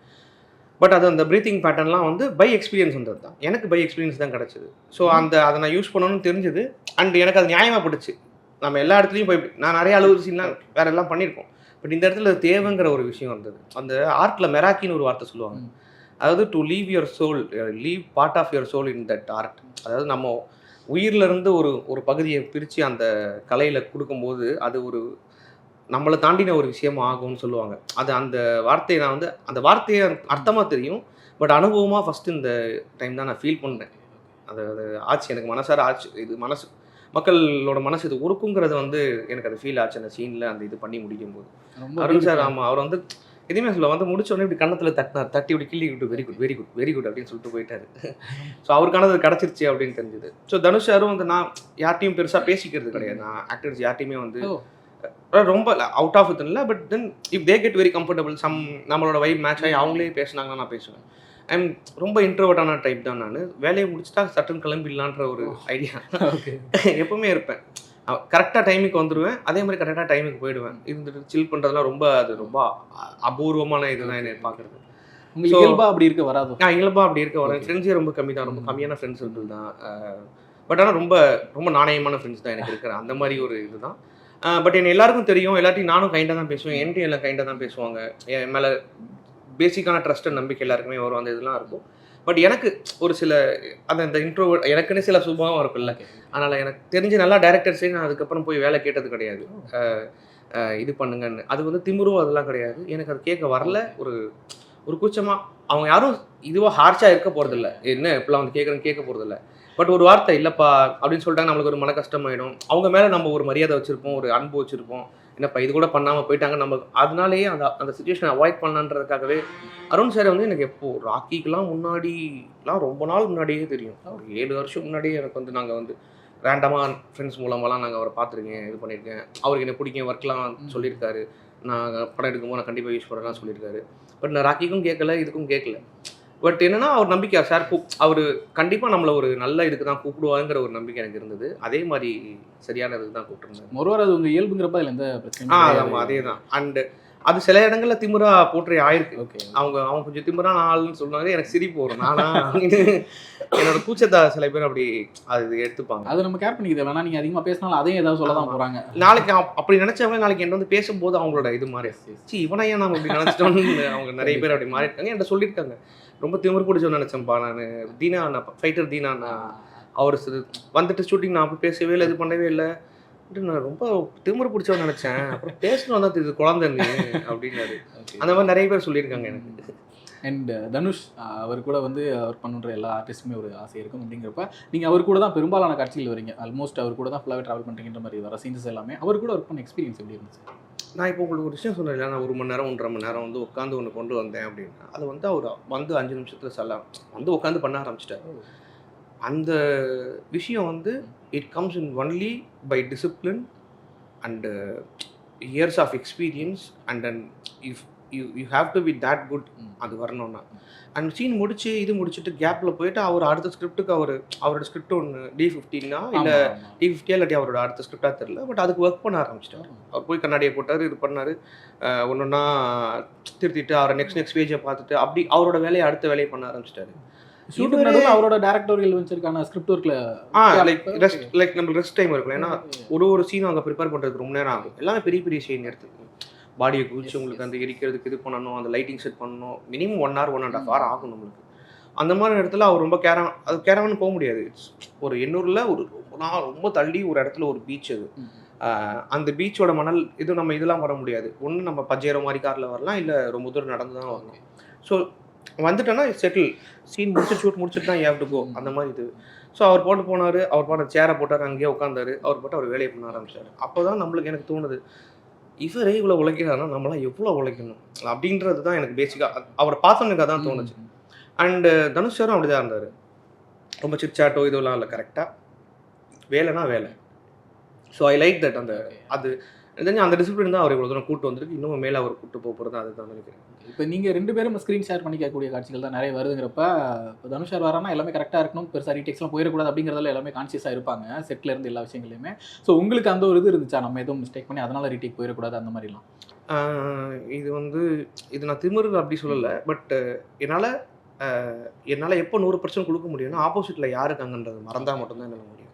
பட் அது அந்த ப்ரீத்திங் பேட்டர்ன்லாம் வந்து பை எக்ஸ்பீரியன்ஸ் வந்தது தான். எனக்கு பை எக்ஸ்பீரியன்ஸ் தான் கிடச்சிது. ஸோ அதை நான் யூஸ் பண்ணணும்னு தெரிஞ்சுது. அண்ட் எனக்கு அது நியாயமாக பட்டுச்சு. நம்ம எல்லா இடத்துலையும் போய் நான் நிறைய அலுவலக சீன்லாம் வேறு எல்லாம் பண்ணியிருக்கோம். பட் இந்த இடத்துல தேவைங்கிற ஒரு விஷயம் வந்தது. அந்த ஆர்ட்டில் மெராக்கின்னு ஒரு வார்த்தை சொல்லுவாங்க. அதாவது to leave your soul, leave part of your soul in that art. அதாவது நம்ம உயிரிலிருந்து ஒரு பகுதியை பிரித்து அந்த கலையில் கொடுக்கும்போது அது ஒரு நம்மளை தாண்டின ஒரு விஷயம் ஆகும்னு சொல்லுவாங்க. அது அந்த வார்த்தையை நான் வந்து அந்த வார்த்தையை அர்த்தமாக தெரியும். பட் அனுபவமாக ஃபஸ்ட்டு இந்த டைம் தான் நான் ஃபீல் பண்ணேன். அது ஆச்சு, எனக்கு மனசார ஆச்சு. இது மக்களோட மனசு இது உருக்குங்கிறது வந்து எனக்கு அது ஃபீல் ஆச்சு அந்த சீனில் அந்த இது பண்ணி முடிக்கும் போது. அருண் சார் ஆமாம், அவர் வந்து எதுவுமே சொல்ல வந்து முடிச்சோடனே இப்படி கண்ணத்தில் தட்டி இப்படி கிள்ளி விட்டு வெரி குட் அப்படின்னு சொல்லிட்டு போயிட்டாரு. ஸோ அவருக்கானது கிடச்சிருச்சு அப்படின்னு தெரிஞ்சுது. ஸோ தனுஷ் சாரும் வந்து நான் யார்ட்டையும் பெருசாக பேசிக்கிறது கிடையாது. நான் ஆக்டர்ஸ் யார்ட்டையுமே வந்து ரொம்ப அவுட் ஆஃப் இட் இல்லை. But then if they get very comfortable, நம்மளோட வைப் மேட்ச் ஆகி அவங்களே பேசினாங்கன்னா நான் பேசுவேன். ஐம் ரொம்ப இன்ட்ரோவர்ட்டான டைப் தான். நான் வேலையை முடிச்சுட்டா சட்டன் கிளம்பிடலான்ற ஒரு ஐடியா எப்பவுமே இருப்பேன். கரெக்டாக டைமுக்கு வந்துடுவேன், அதே மாதிரி கரெக்டாக டைமுக்கு போயிடுவேன். இருந்துட்டு சில் பண்ணுறதுலாம் ரொம்ப அபூர்வமான இதுதான் என்னை பார்க்குறது. இயல்பா அப்படி இருக்க வராது. இயல்பா அப்படி இருக்க வரேன். ஃப்ரெண்ட்ஸே ரொம்ப கம்மி தான், ரொம்ப கம்மியான ஃப்ரெண்ட்ஸ் சர்க்கிள் தான். பட் ஆனால் ரொம்ப நாணயமான ஃப்ரெண்ட்ஸ் தான் எனக்கு இருக்கிற அந்த மாதிரி ஒரு இதுதான். பட் என்ன எல்லாருக்கும் தெரியும், எல்லாத்தையும் நானும் கைண்டாக தான் பேசுவேன், என்கிட்ட எல்லாம் கைண்டாக தான் பேசுவாங்க. என் மேலே பேசிக்கான ட்ரஸ்ட் அண்ட் நம்பிக்கை எல்லாருக்குமே வரும், அந்த இதெல்லாம் இருக்கும். பட் எனக்கு ஒரு சில அந்த இன்ட்ரோவர்ட் எனக்குன்னு சில சுபாவம் இருக்குல்ல, அதனால் எனக்கு தெரிஞ்ச நல்லா டைரக்டர்ஸே நான் அதுக்கப்புறம் போய் வேலை கேட்டது கிடையாது. இது பண்ணுங்கன்னு. அது வந்து திமிரும் அதெல்லாம் கிடையாது. எனக்கு அது கேட்க வரல. ஒரு கூச்சமாக அவங்க யாரும் இதுவாக ஹார்ஷாக இருக்க போகிறதில்ல. என்ன இப்பெல்லாம் வந்து கேட்க போகிறதில்ல. பட் ஒரு வார்த்தை இல்லைப்பா அப்படின்னு சொல்லிட்டாங்க, நம்மளுக்கு ஒரு மன கஷ்டமாயிடும். அவங்க மேலே நம்ம ஒரு மரியாதை வச்சுருப்போம், ஒரு அன்பு வச்சுருப்போம். என்னப்பா இது கூட பண்ணாமல் போயிட்டாங்க, நம்ம அதனாலேயே அந்த சிச்சுவேஷனை அவாய்ட் பண்ணலான்றதுக்காகவே. அருண் சார் வந்து எனக்கு எப்போது ராக்கிக்கெலாம் முன்னாடிலாம் ரொம்ப நாள் முன்னாடியே தெரியும். ஒரு 7 வருஷம் முன்னாடியே எனக்கு வந்து நாங்கள் வந்து ரேண்டமாக ஃப்ரெண்ட்ஸ் மூலமாலாம் நாங்கள் அவரை பார்த்துருக்கேன், இது பண்ணியிருக்கேன். அவருக்கு என்ன பிடிக்கும் ஒர்க்லாம் சொல்லியிருக்காரு. நான் படம் எடுக்கும்போது நான் கண்டிப்பாக யூஸ் பண்ணுறேன் சொல்லியிருக்காரு. பட் நான் ராக்கிக்கும் கேட்கல, இதுக்கும் கேட்கல. பட் என்னன்னா அவர் நம்பிக்கை சார் அவர் கண்டிப்பாக நம்மளை ஒரு நல்ல இதுக்கு தான் கூப்பிடுவாங்கிற ஒரு நம்பிக்கை எனக்கு இருந்தது. அதே மாதிரி சரியான இதுக்கு தான் கூப்பிட்டுருந்தேன். ஒருவர் அது உங்கள் இயல்புங்கிறப்ப அதில் எந்த பிரச்சனையும் ஆமாம், அதே தான். அண்டு அது சில இடங்களில் திமிரா போற்றி ஆயிருக்கு. ஓகே, அவங்க கொஞ்சம் திமிரான ஆள்னு சொன்னாங்க. எனக்கு சிரிப்பு வரும். நானா என்னோட கூச்சத்தை சில பேர் அப்படி அது எடுத்துப்பாங்க. அது நம்ம கேர் பண்ணிக்கிது. வேணா நீங்கள் அதிகமாக பேசினாலும் அதையும் ஏதாவது சொல்ல தான் போகிறாங்க. நாளைக்கு அப்படி நினச்சவங்க நாளைக்கு என்ன வந்து பேசும்போது அவங்களோட இது மாதிரி இவனையா நம்ம அப்படி நினச்சிட்டோன்னு அவங்க நிறைய பேர் அப்படி மாறிட்டாங்க. என்கிட்ட சொல்லியிருக்காங்க, ரொம்ப திமிர் பிடிச்சோன்னு நினச்சேன்ப்பா நான். தீனா ஃபைட்டர் தீனா அவர் வந்துட்டு ஷூட்டிங் நான் அப்படி பேசவே இல்லை, இது பண்ணவே இல்லை, நான் ரொம்ப திமிரு பிடிச்சவன்னு நினச்சேன். அப்புறம் பேசணும் தான் இது குழந்தைங்க அப்படின்னாரு. அந்த மாதிரி நிறைய பேர் சொல்லியிருக்காங்க எனக்கு. அண்ட் தனுஷ் அவர் கூட வந்து அவர் பண்ணுற எல்லா ஆர்டிஸ்ட்டுமே ஒரு ஆசை இருக்கும். அப்படிங்கிறப்ப நீங்கள் அவர் கூட தான் பெரும்பாலான காட்சிகள் வரீங்க. ஆல்மோஸ்ட் அவர் கூட தான் ஃபுல்லாகவே ட்ராவல் பண்ணுறீங்கிற மாதிரி வர சீன்ஸ் எல்லாமே. அவர் கூட ஒர்க் பண்ண எக்ஸ்பீரியன்ஸ் எப்படி இருந்துச்சு? நான் இப்போ உங்களுக்கு ஒரு விஷயம் சொன்னேன், நான் 1 மணி நேரம் 1.5 மணி நேரம் வந்து உட்காந்து ஒன்று கொண்டு வந்தேன் அப்படின்னா, அது வந்து அவர் வந்து 5 நிமிஷத்தில் வந்து உட்காந்து பண்ண ஆரம்பிச்சிட்டாரு. அந்த விஷயம் வந்து it comes in only by discipline and years of experience and then if you have to be that good. அது வரணும்னா அண்ட் சீன் முடிச்சுட்டு கேப்பில் போயிட்டு அவர் அடுத்த ஸ்கிரிப்டுக்கு அவரோட ஸ்கிரிப்ட் ஒன்று D15 இல்லை D50 இல்லாட்டி அவரோட அடுத்த ஸ்கிரிப்டாக தெரில, பட் அதுக்கு ஒர்க் பண்ண ஆரம்பிச்சிட்டார். அவர் போய் கண்ணாடியை போட்டார், இது பண்ணார், ஒன்றுன்னா திருத்திட்டு அவரை நெக்ஸ்ட் பேஜை பார்த்துட்டு அப்படி அவரோட வேலையை அடுத்த வேலையை பண்ண ஆரம்பிச்சிட்டாரு. அவரோட டைரக்டோரியல் வெஞ்சருக்கான ஸ்கிரிப்ட் ஒர்க்ல லைக் நம்ம ரெஸ்ட் டைம் இருக்கும். ஏன்னா ஒரு சீன் அங்கே ப்ரிப்பேர் பண்ணுறதுக்கு ரொம்ப நேரம் ஆகும். எல்லாமே பெரிய பெரிய சீன் எடுத்துக்கணும், பாடியை குதிச்சு உங்களுக்கு அந்த எரிக்கிறதுக்கு இது பண்ணணும், அந்த லைட்டிங் செட் பண்ணணும், மினிமம் 1 hour 1.5 hour ஆகும் நம்மளுக்கு. அந்த மாதிரி இடத்துல அவர் ரொம்ப கேரவன் போக முடியாது. ஒரு எண்ணூரில் ஒரு ரொம்ப தள்ளி ஒரு இடத்துல ஒரு பீச், அது அந்த பீச்சோட மணல் இது நம்ம இதெல்லாம் வர முடியாது. ஒன்று நம்ம பஜ்ஜேரோ மாதிரி காரில் வரலாம், இல்லை ரொம்ப தூரம் நடந்து தான் வரணும். ஸோ வந்துட்டோன்னா செட்டில் சீன் ஷூட் முடிச்சுட்டு தான் ஹேவ் டு கோ அந்த மாதிரி இது. ஸோ அவர் போனார், அவர் பாட்டு சேரை போட்டார், அங்கேயே உட்காந்தாரு, அவர் வேலையை பண்ண ஆரம்பிச்சார். அப்போ தான் நம்மளுக்கு எனக்கு தோணுது, இவரே இவ்வளோ உழைக்கிறாருன்னா நம்மளாம் எவ்வளோ உழைக்கணும் அப்படின்றது தான் எனக்கு பேசிக்காக அவரை பார்த்தோன்னே தான் தோணுச்சு. அண்டு தனுஷ் சாரும் அப்படி தான் இருந்தார். ரொம்ப சிட்சாட்டோ இதெல்லாம் இல்லை, கரெக்டாக வேலைனா வேலை. So I like that. அந்த டிசிப்ளின் தான் அவர் இவ்வளோ தூரம் கூட்டு வந்திருக்கு. இன்னும் மேலே அவர் கூட்டு போகிறது அதுதான் நினைக்கிறேன். இப்போ நீங்கள் 2 பேரும் ஸ்க்ரீன் ஷேர் பண்ணிக்கக்கூடிய காட்சிகள் தான் நிறைய வருதுங்கிறப்ப, இப்போ தனுஷ் சார் வரானா எல்லாமே கரெக்டாக இருக்கணும், பெருசாக ரீடெக்ஸ்லாம் போயிடக்கூடாது அப்படிங்கிறதுல எல்லாமே கான்சியஸாக இருப்பாங்க செட்டில் இருந்து எல்லா விஷயங்களையுமே. ஸோ உங்களுக்கு அந்த ஒரு இது இருந்துச்சா, நம்ம எதுவும் மிஸ்டேக் பண்ணி அதனால ரீடேக் போயிடக்கூடாது அந்த மாதிரிலாம்? இது நான் திமிரு அப்படி சொல்லலை, பட் என்னால் எப்போ 100% கொடுக்க முடியும்னா ஆப்போசிட்டில் யாருக்காங்கன்றது மறந்தால் மட்டும்தான் என்னால் முடியும்.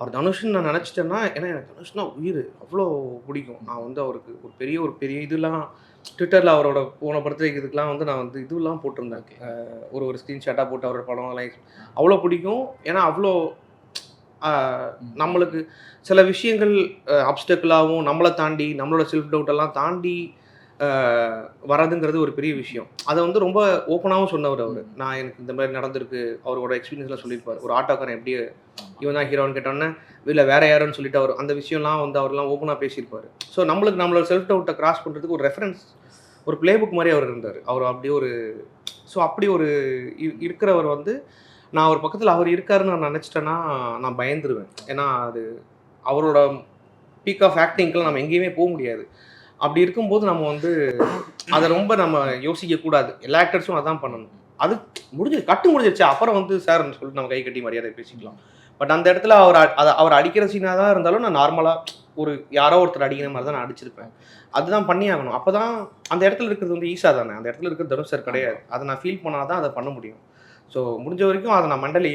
அவர் தனுஷ்ன்னு நான் நினச்சிட்டேன்னா, ஏன்னா எனக்கு தனுஷ்னா உயிர், அவ்வளோ பிடிக்கும். நான் வந்து அவருக்கு ஒரு பெரிய இதெல்லாம் ட்விட்டரில் அவரோட போன படத்துக்கு இதுக்கெலாம் வந்து நான் வந்து இதெல்லாம் போட்டிருந்தேன், ஒரு ஸ்க்ரீன்ஷாட்டாக போட்டு அவரோட படம் லைக் அவ்வளோ பிடிக்கும். ஏன்னா அவ்வளோ நம்மளுக்கு சில விஷயங்கள் அப்டக்கிளாகவும் நம்மளை தாண்டி நம்மளோட செல்ஃப் டவுட்டெல்லாம் தாண்டி வரதுங்கிறது ஒரு பெரிய விஷயம். அதை வந்து ரொம்ப ஓப்பனாகவும் சொன்னவர் அவர். நான் எனக்கு இந்த மாதிரி நடந்திருக்கு, அவரோட எக்ஸ்பீரியன்ஸ்லாம் சொல்லியிருப்பார். ஒரு ஆட்டோக்காரன் எப்படி இவன் தான் ஹீரோன்னு கேட்டோன்னே இல்லை வேற யாருன்னு சொல்லிட்டு அவர் அந்த விஷயம்லாம் வந்து அவர்லாம் ஓப்பனாக பேசியிருப்பார். ஸோ நம்மளோட செல்ஃப் டவுட்டை கிராஸ் பண்ணுறதுக்கு ஒரு ரெஃபரன்ஸ், ஒரு பிளே புக் மாதிரி அவர் இருந்தார். அவர் அப்படி அப்படி ஒரு இருக்கிறவர் வந்து நான் ஒரு பக்கத்தில் அவர் இருக்காருன்னு நான் நினச்சிட்டேன்னா நான் பயந்துருவேன். ஏன்னா அது அவரோட பீக் ஆஃப் ஆக்டிங்க்கெலாம் நம்ம எங்கேயுமே போக முடியாது. அப்படி இருக்கும்போது நம்ம வந்து அதை ரொம்ப நம்ம யோசிக்கக்கூடாது. எல்லா ஆக்டர்ஸும் அதான் பண்ணணும். அது முடிஞ்சிருச்சு அப்புறம் வந்து சார்ன்னு சொல்லிட்டு நம்ம கை கட்டி மரியாதை பேசிக்கலாம். பட் அந்த இடத்துல அவர் அடிக்கிற சீனாக தான் இருந்தாலும் நான் நார்மலாக யாரோ ஒருத்தர் அடிக்கிற மாதிரி தான் நான் அடிச்சிருப்பேன். அதுதான் பண்ணி ஆகணும். அப்போ தான் அந்த இடத்துல இருக்கிறது வந்து ஈஸா தானே, அந்த இடத்துல இருக்கிறது தனுஷ் சார் கிடையாது. அதை நான் ஃபீல் பண்ணால் தான் அதை பண்ண முடியும். ஸோ முடிஞ்ச வரைக்கும் அதை நான் மண்டல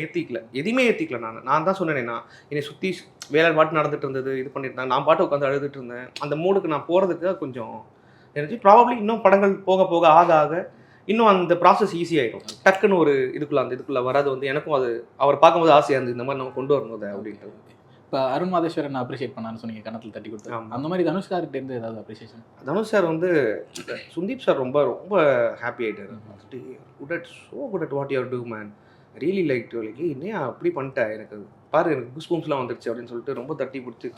எதுவுமே ஏற்றிக்கல. நான் தான் சொன்னேன், நான் என்னை சுற்றி வேலை பாட்டு நடந்துட்டு இருந்தது, இது பண்ணியிருந்தேன், நான் பாட்டு உட்காந்து அழுதுட்டு இருந்தேன். அந்த மூடுக்கு நான் போகிறதுக்கு கொஞ்சம் எனக்கு ப்ராபப்ளி இன்னும் படங்கள் போக போக ஆக இன்னும் அந்த ப்ராசஸ் ஈஸியாகிடும். டக்குன்னு இதுக்குள்ளே வராது வந்து எனக்கும் அது அவர் பார்க்கும்போது ஆசையாக இருந்தது, இந்த மாதிரி நம்ம கொண்டு வரணும் அதை அப்படின்றது. இப்போ அருண் மாதேஸ்வரன் அப்ரிஷியேட் பண்ணான்னு சொன்னீங்க, கணத்தில் தட்டி கொடுத்து. அந்த மாதிரி தனுஷ் சார்கிட்டேருந்து ஏதாவது அப்ரிஷியேஷன்? தனுஷ் சார் வந்து சுந்தீப் சார் ரொம்ப ரொம்ப ஹாப்பி ஆகிட்டார். Good at what you do man, really like என்னையா அப்படி பண்ணிட்டேன், எனக்கு பாரு எனக்கு குஸ்பூம்ஸ்லாம் வந்துடுச்சு அப்படின்னு சொல்லிட்டு ரொம்ப தட்டி பிடிச்சி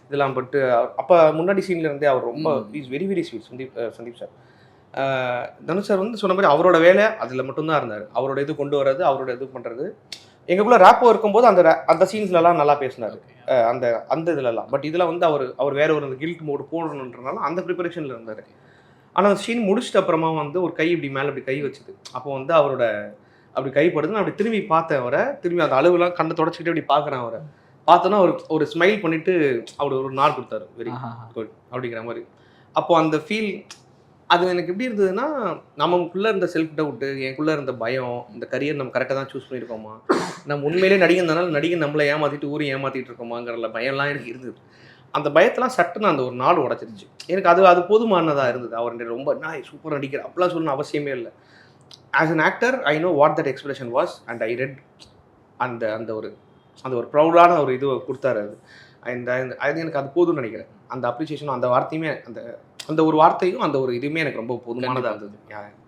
இதெல்லாம் பட்டு அப்போ முன்னாடி சீனில் இருந்தே அவர் ரொம்ப is very very sweet Sandeep sir. Dhanush sir வந்து சொன்ன மாதிரி அவரோட வேலை அதில் மட்டும்தான் இருந்தார். அவரோட இது கொண்டு வர்றது, அவரோட இது பண்ணுறது. எங்களுக்குள்ள ரேப்போ இருக்கும்போது அந்த சீன்ஸ்லலாம் நல்லா பேசினார், அந்த இதுலலாம். பட் இதில் வந்து அவர் வேற ஒரு கில்ட் மோடு போடணுன்றனால அந்த ப்ரிப்பரேஷனில் இருந்தார். ஆனால் அந்த சீன் முடிச்சிட்ட அப்புறமா வந்து ஒரு கை இப்படி மேலே அப்படி கை வச்சுது. அப்போ வந்து அவரோட அப்படி கைப்படுது. நான் அப்படி திரும்பி பார்த்தேன் அவரை, திரும்பி அந்த அளவுலாம் கண்ணை தொடச்சிக்கிட்டு அப்படி பார்க்குறேன் அவரை. பார்த்தோன்னா ஒரு ஸ்மைல் பண்ணிவிட்டு அவர் ஒரு நாள் கொடுத்தாரு, வெரி குட் அப்படிங்கிற மாதிரி. அப்போது அந்த ஃபீல் அது எனக்கு எப்படி இருந்ததுன்னா, நமக்குள்ளே இருந்த செல்ஃப் டவுட்டு, எனக்குள்ளே இருந்த பயம், இந்த கரியர் நம்ம கரெக்டாக தான் சூஸ் பண்ணியிருக்கோமா, நம்ம உண்மையிலே நடிகன் நம்மளை ஏமாற்றிட்டு ஊரை ஏமாற்றிட்டு இருக்கோமாங்கிற பயம்லாம் எனக்கு இருந்தது. அந்த பயத்தெல்லாம் சட்டுன்னு அந்த ஒரு நாள் உடச்சிருச்சு. எனக்கு அது போதுமானதாக இருந்தது. அவர் ரொம்ப நான் சூப்பர் நடிக்கிற அப்படிலாம் சொல்லணும்னு அவசியமே இல்லை. As an actor I know what that expression was and I read அந்த ஒரு ப்ரௌடான ஒரு இது கொடுத்தாரு. அது எனக்கு அது போதும்னு நினைக்கிறேன். அந்த அப்ரிசியேஷனும் அந்த வார்த்தையுமே அந்த ஒரு வார்த்தையும் அந்த ஒரு இதுவுமே எனக்கு ரொம்ப போதுமானதாக இருந்தது.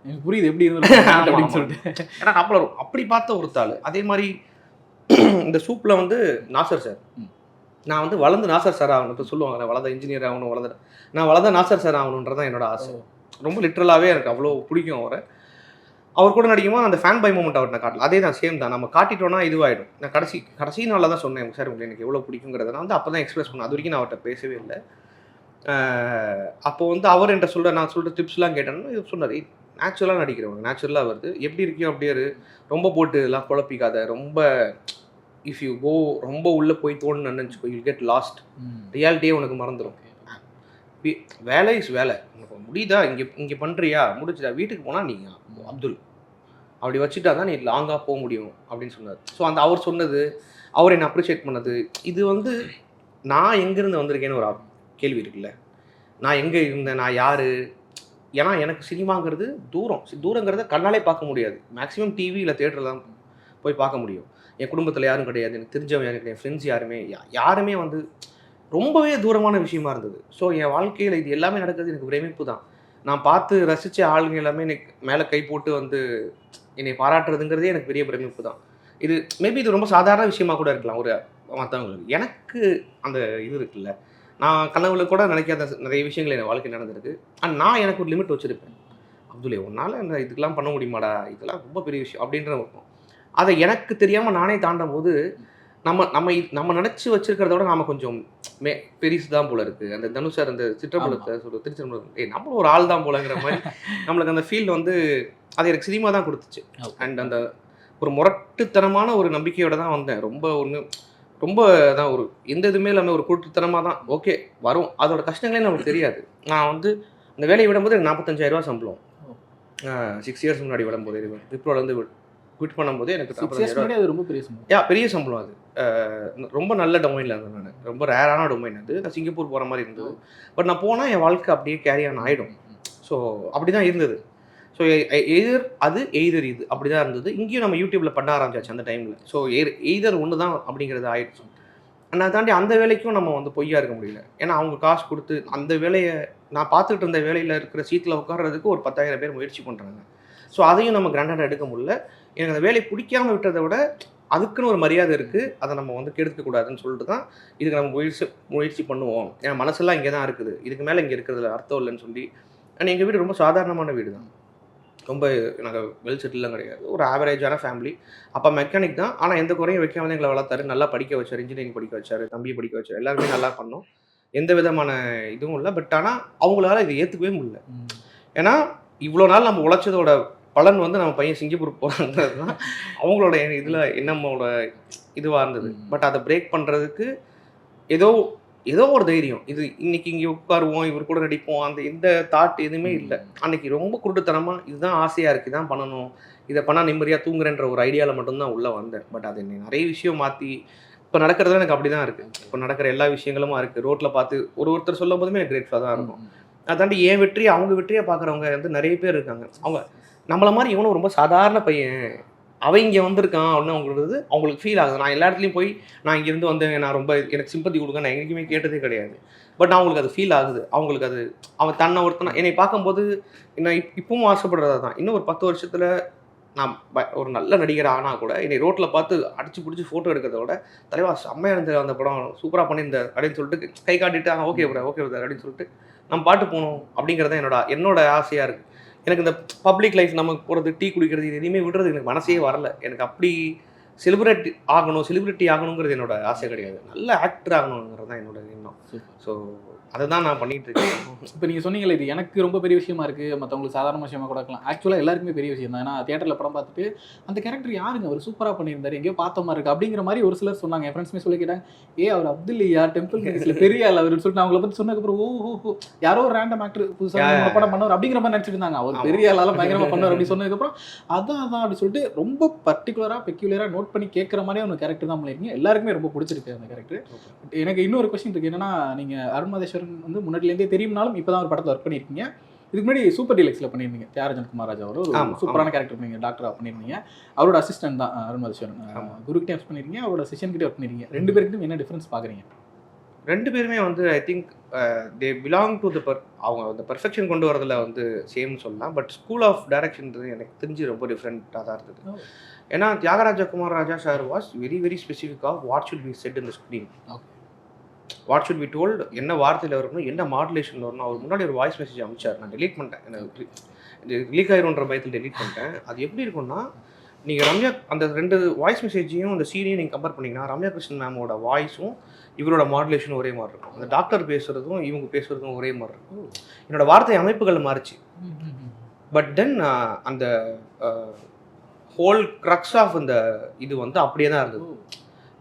எனக்கு புரியுது எப்படி இருந்தது அப்படின்னு சொல்லிட்டு. ஏன்னா நம்மள அப்படி பார்த்த ஒருத்தாள். அதே மாதிரி இந்த சூப்பில் வந்து நாசர் நான் வந்து வளர்ந்து நாசர் சார் ஆகணும். இப்போ சொல்லுவாங்க நான் வளர்ந்த இன்ஜினியர் ஆகணும், நான் வளர்ந்த நாசர் சார் ஆகணுன்றது தான் என்னோட ஆசை. ரொம்ப லிட்ரலாகவே எனக்கு அவ்வளோ பிடிக்கும் அவரை. அவர் கூட நடிக்கும்போது அந்த ஃபேன் பை மூமெண்ட் அவர் நான் காட்டல. அதே தான், சேம் தான். நம்ம காட்டிட்டோன்னா இதுவாகிடும். நான் கடைசி நாளில் தான் சொன்னேன் சார் உங்களுக்கு எனக்கு எவ்வளோ பிடிக்குங்கிறத நான் வந்து அப்போ தான் எக்ஸ்பிரஸ் பண்ணேன். அது வரைக்கும் நான் அவர்கிட்ட பேசவே இல்லை. அப்போ வந்து அவர் என்கிட்ட நான் சொல்கிற டிப்ஸ்லாம் கேட்டேன்னா இது சொன்னார், நேச்சுரலாக நடிக்கிறவங்க நேச்சுரலாக வருது, எப்படி இருக்கியோ அப்படியே ரொம்ப போட்டு எல்லாம் குழப்பிக்காத, ரொம்ப இஃப் யூ கோ ரொம்ப உள்ளே போய் தோணுன்னு நினச்சிக்கோ, யூ கெட் லாஸ்ட், ரியாலிட்டியே உனக்கு மறந்துடும். வேலை இஸ் வேலை, உனக்கு முடியுதா இங்கே பண்ணுறியா முடிச்சுதா, வீட்டுக்கு போனால் நீங்கள் அப்துல் அப்படி வச்சுட்டா தான் நீ லாங்காக போக முடியும் அப்படின்னு சொன்னார். ஸோ அந்த அவர் சொன்னது, அவர் என்னை அப்ரிஷியேட் பண்ணது, இது வந்து நான் எங்கேருந்து வந்திருக்கேன்னு ஒரு கேள்வி இருக்குல்ல. நான் எங்கே இருந்தேன், நான் யார்? ஏன்னா எனக்கு சினிமாங்கிறது தூரங்கிறத கண்ணாலே பார்க்க முடியாது. மேக்ஸிமம் டிவி இல்லை தேட்டரில் தான் போய் பார்க்க முடியும். என் குடும்பத்தில் யாரும் கிடையாது, எனக்கு தெரிஞ்சவங்க யாரும் கிடையாது, ஃப்ரெண்ட்ஸ் யாருமே வந்து ரொம்பவே தூரமான விஷயமா இருந்தது. ஸோ என் வாழ்க்கையில் இது எல்லாமே நடக்கிறது எனக்கு பிரமிப்பு தான். நான் பார்த்து ரசித்த ஆளுங்க எல்லாமே எனக்கு மேலே கை போட்டு வந்து என்னை பாராட்டுறதுங்கிறதே எனக்கு பெரிய பிரமிப்பு தான். இது மேபி இது ரொம்ப சாதாரண விஷயமா கூட இருக்கலாம் ஒரு மற்றவங்களுக்கு. எனக்கு அந்த இது இருக்குல்ல, நான் கனவுல கூட நினைக்காத நிறைய விஷயங்கள் என் வாழ்க்கை நடந்திருக்கு. அண்ட் நான் எனக்கு ஒரு லிமிட் வச்சுருப்பேன். அப்துல்லே உன்னால் இந்த இதுக்கெல்லாம் பண்ண முடியுமாடா, இதெல்லாம் ரொம்ப பெரிய விஷயம் அப்படின்ற இருக்கும். அதை எனக்கு தெரியாமல் நானே தாண்டும் போது நம்ம நினச்சி வச்சிருக்கிறத விட நாம் கொஞ்சம் பெருசு தான் போல இருக்குது. அந்த தனுஷ் சார் அந்த சிற்றம்பலத்தை திருச்சிற்றம்பலம் நம்மளும் ஒரு ஆள் தான் போலங்கிற மாதிரி நம்மளுக்கு அந்த ஃபீல் வந்து அது எனக்கு சினிமா தான் கொடுத்துச்சு. அண்ட் அந்த ஒரு முரட்டுத்தனமான ஒரு நம்பிக்கையோட தான் வந்தேன். ரொம்ப தான் ஒரு எந்த இதுவுமே இல்லாமல் ஒரு கூட்டுத்தனமாக தான் ஓகே வரும். அதோட கஷ்டங்களே நமக்கு தெரியாது. நான் வந்து அந்த வேலையை விடும்போது எனக்கு 45,000 சம்பளம் 6 இயர்ஸ் முன்னாடி விடும்போது விப்ரோலேருந்து குவிட் பண்ணும்போது எனக்கு 45,000 ரொம்ப பெரிய சம்பளம். பெரிய சம்பளம். அது ரொம்ப நல்ல டொமைனில் இருந்தேன். நான் ரொம்ப ரேரான டொமைன் அது. நான் சிங்கப்பூர் போகிற மாதிரி இருந்தது. பட் நான் போனால் என் வாழ்க்கை அப்படியே கேரி ஆன் ஆகிடும். ஸோ அப்படி தான் இருந்தது. ஸோ எய்தர் இது அப்படி தான் இருந்தது. இங்கேயும் நம்ம யூடியூப்பில் பண்ண ஆரம்பிச்சாச்சு அந்த டைமில். ஸோ எய்தர் ஒன்று தான் அப்படிங்கிறது ஆயிடுச்சு. நான் தாண்டி அந்த வேலைக்கும் நம்ம வந்து பொய்யா இருக்க முடியல. ஏன்னா அவங்க காசு கொடுத்து அந்த வேலையை நான் பார்த்துக்கிட்டு இருந்த வேலையில் இருக்கிற சீட்டில் உட்கார்றதுக்கு ஒரு 10,000 பேர் முயற்சி பண்ணுறாங்க. ஸோ அதையும் நம்ம கிராண்டாக எடுக்க முடியல. எனக்கு அந்த வேலை பிடிக்காமல் விட்டதை விட அதுக்குன்னு ஒரு மரியாதை இருக்குது, அதை நம்ம வந்து கெடுக்கக்கூடாதுன்னு சொல்லிட்டு தான் இதுக்கு நம்ம முயற்சி பண்ணுவோம். ஏன்னா மனசெல்லாம் இங்கே தான் இருக்குது, இதுக்கு மேலே இங்கே இருக்கிறதுல அர்த்தம் இல்லைன்னு சொல்லி. ஆனால் எங்கள் வீடு ரொம்ப சாதாரணமான வீடு தான். ரொம்ப நாங்கள் வெல் செட்டில்லாம் கிடையாது. ஒரு ஆவரேஜான ஃபேமிலி. அப்பா மெக்கானிக் தான். ஆனால் எந்த குறையும் வைக்காம எங்களை வளர்த்தாரு. நல்லா படிக்க வச்சார், இன்ஜினியரிங் படிக்க வச்சார், தம்பியை படிக்க வச்சார். எல்லாருமே நல்லா பண்ணோம், எந்த விதமான இதுவும் இல்லை. பட் ஆனால் அவங்களால இதை ஏற்றுக்கவே முடியல. ஏன்னா இவ்வளோ நாள் நம்ம உழைச்சதோட பலன் வந்து நம்ம பையன் சிங்கப்பூர் போகிறது தான் அவங்களோட இதில் என்னமோட இதுவாக இருந்தது. பட் அதை பிரேக் பண்ணுறதுக்கு ஏதோ ஒரு தைரியம். இது இன்னைக்கு இங்கே உட்காருவோம், இவர் கூட நடிப்போம், அந்த எந்த தாட் எதுவுமே இல்லை. அன்னைக்கு ரொம்ப குருட்டுத்தனமாக இதுதான் ஆசையாக இருக்குது, இதான் பண்ணணும், இதை பண்ணால் நிம்மதியாக தூங்குறேன்ற ஒரு ஐடியாவில் மட்டும்தான் உள்ளே வந்தேன். பட் அது என்னை நிறைய விஷயம் மாற்றி இப்போ நடக்கிறதுல எனக்கு அப்படி தான் இருக்குது. இப்போ நடக்கிற எல்லா விஷயங்களும் இருக்குது. ரோட்டில் பார்த்து ஒருத்தர் சொல்லும் போதுமே எனக்கு கிரேட்ஃபுல்லாக தான் இருக்கும். அதாண்டி என் வெற்றியை அவங்க வெற்றியை பார்க்குறவங்க வந்து நிறைய பேர் இருக்காங்க. அவங்க நம்மளை மாதிரி இவனும் ரொம்ப சாதாரண பையன், அவன் இங்கே வந்திருக்கான் அப்படின்னு அவங்களுக்கு ஃபீல் ஆகுது. நான் எல்லா இடத்துலையும் போய் நான் இங்கேருந்து வந்தேன், நான் ரொம்ப எனக்கு சிம்பத்தி கொடுங்க நான் எங்கேயுமே கேட்டதே கிடையாது. பட் அவங்களுக்கு அது ஃபீல் ஆகுது. அவங்களுக்கு அது அவன் தன்னை ஒருத்தனை என்னை பார்க்கும்போது என்ன இப்பவும் ஆசைப்படுறதா தான். இன்னும் ஒரு 10 வருஷத்தில் நான் ஒரு நல்ல நடிகர் ஆனால் கூட என்னை ரோட்டில் பார்த்து அடிச்சு பிடிச்சி ஃபோட்டோ எடுக்கிறத விட தலைவா செம்மையாக இருந்தது அந்த படம், சூப்பராக பண்ணியிருந்தார் அப்படின்னு சொல்லிட்டு கை காட்டிட்டு ஓகே பிரதர் அப்படின்னு சொல்லிட்டு நம்ம பாட்டு போகணும் அப்படிங்கிறது என்னோட ஆசையாக இருக்குது. எனக்கு இந்த பப்ளிக் லைஃப் நமக்கு போகிறது, டீ குடிக்கிறது, இது எதையுமே விடுறது எனக்கு மனசே வரல. எனக்கு அப்படி செலிப்ரிட்டி ஆகணுங்கிறது என்னோட ஆசை கிடையாது. நல்ல ஆக்டர் ஆகணுங்கிறது தான் என்னோட எண்ணம். ஸோ அதை தான் நான் பண்ணிகிட்டு இருக்கேன். இப்போ நீங்கள் சொன்னீங்களே இது எனக்கு ரொம்ப பெரிய விஷயமா இருக்குது, மற்றவங்களுக்கு சாதாரண விஷயமா கூட இருக்கலாம். ஆக்சுவலாக எல்லாருக்குமே பெரிய விஷயம் தான். ஏன்னா தியேட்டரில் படம் பார்த்துட்டு அந்த கேரக்டர் யாருங்க அவர் சூப்பராக பண்ணியிருந்தார், எங்கேயோ பார்த்த மாதிரி இருக்குது அப்படிங்கிற மாதிரி ஒரு சிலர் சொன்னாங்க. என் ஃப்ரெண்ட்ஸுமே சொல்லி கேட்டாங்க, அவர் அப்துல்லையா டெம்பிள் மினிஸ்ட்ல பெரிய ஆள் அவருன்னு சொல்லிட்டு அவங்கள பற்றி சொன்னதுக்கப்புறம் ஓஹோ யாரோ ஒரு ரேண்டம் ஆக்டர் புதுசாக படம் பண்ணவர் அப்படிங்கிற மாதிரி நினச்சிட்டு இருந்தாங்க. அவர் பெரிய ஆளாலும் பயங்கரமாக பண்ணுவார் அப்படின்னு சொன்னதுக்கப்புறம் அதான் அப்படின்னு சொல்லிட்டு ரொம்ப பர்டிகுலராக பெக்யூலராக நோட் பண்ணி கேட்குற மாதிரி ஒரு கேரக்டர் தான் பண்ணியிருக்கீங்க. எல்லாருக்குமே ரொம்ப பிடிச்சிருக்கு அந்த கேரக்டர். எனக்கு இன்னொரு கொஸ்டின் இருக்குது. என்னன்னா நீங்கள் அருண் மாதேஸ்வரன் வந்து முன்னாடிலேருந்தே தெரியும்னாலும் இப்போ தான் ஒரு படத்தில் ஒர்க் பண்ணியிருக்கீங்க. இதுக்கு முன்னாடி சூப்பர் டீலக்ஸில் பண்ணியிருந்தீங்க. தியாகராஜன் குமார் ராஜா ஒரு சூப்பரான கேரக்டர் நீங்கள் டாக்டராக பண்ணியிருந்தீங்க. அவரோட அசிஸ்டன்ட் தான் அருண் மாதேஸ்வரன். குருக்கிட்டே ஒர்க் பண்ணியிருக்கீங்க, அவரோட செஷன்கிட்டே ஒர்க் பண்ணியிருக்கீங்க. ரெண்டு பேருக்கும் என்ன டிஃப்ரென்ஸ் பார்க்குறீங்க? ரெண்டு பேருமே வந்து I think they belong to அவங்க அந்த பெர்ஃபெக்ஷன் கொண்டு வரதில் வந்து சேம்னு சொல்லலாம். பட் ஸ்கூல் ஆஃப் டைரக்ஷன்றது எனக்கு தெரிஞ்சு ரொம்ப டிஃப்ரெண்ட்டாக தான் இருந்தது. ஏன்னா Thiagaraja Kumar Raja sir was very very specific of what should be set in the screen. What should be told, என்ன வார்த்தையில் வரணும், என்ன மாடுலேஷன் வரணும். அவர் முன்னாடி ஒரு வாய்ஸ் மெசேஜ் அனுப்பிச்சார், நான் டெலீட் பண்ணிட்டேன், எனக்கு லீக் ஆயிரும்ன்ற பயத்தில் டெலீட் பண்ணிட்டேன். அது எப்படி இருக்கும்னா, நீங்கள் ரம்யா அந்த 2 வாய்ஸ் மெசேஜையும் அந்த சீனையும் நீங்கள் கம்பேர் பண்ணிங்கன்னா ரம்யா கிருஷ்ணன் மேமோட வாய்ஸும் இவரோட மாடுலேஷனும் ஒரே மாதிரி இருக்கும். அந்த டாக்டர் பேசுகிறதும் இவங்க பேசுகிறதும் ஒரே மாதிரி இருக்கும். என்னோட வார்த்தை அமைப்புகள் மாறிச்சு. பட் தென் அந்த ஹோல் க்ரக்ஸ் ஆஃப் இந்த இது வந்து அப்படியே தான் இருந்தது,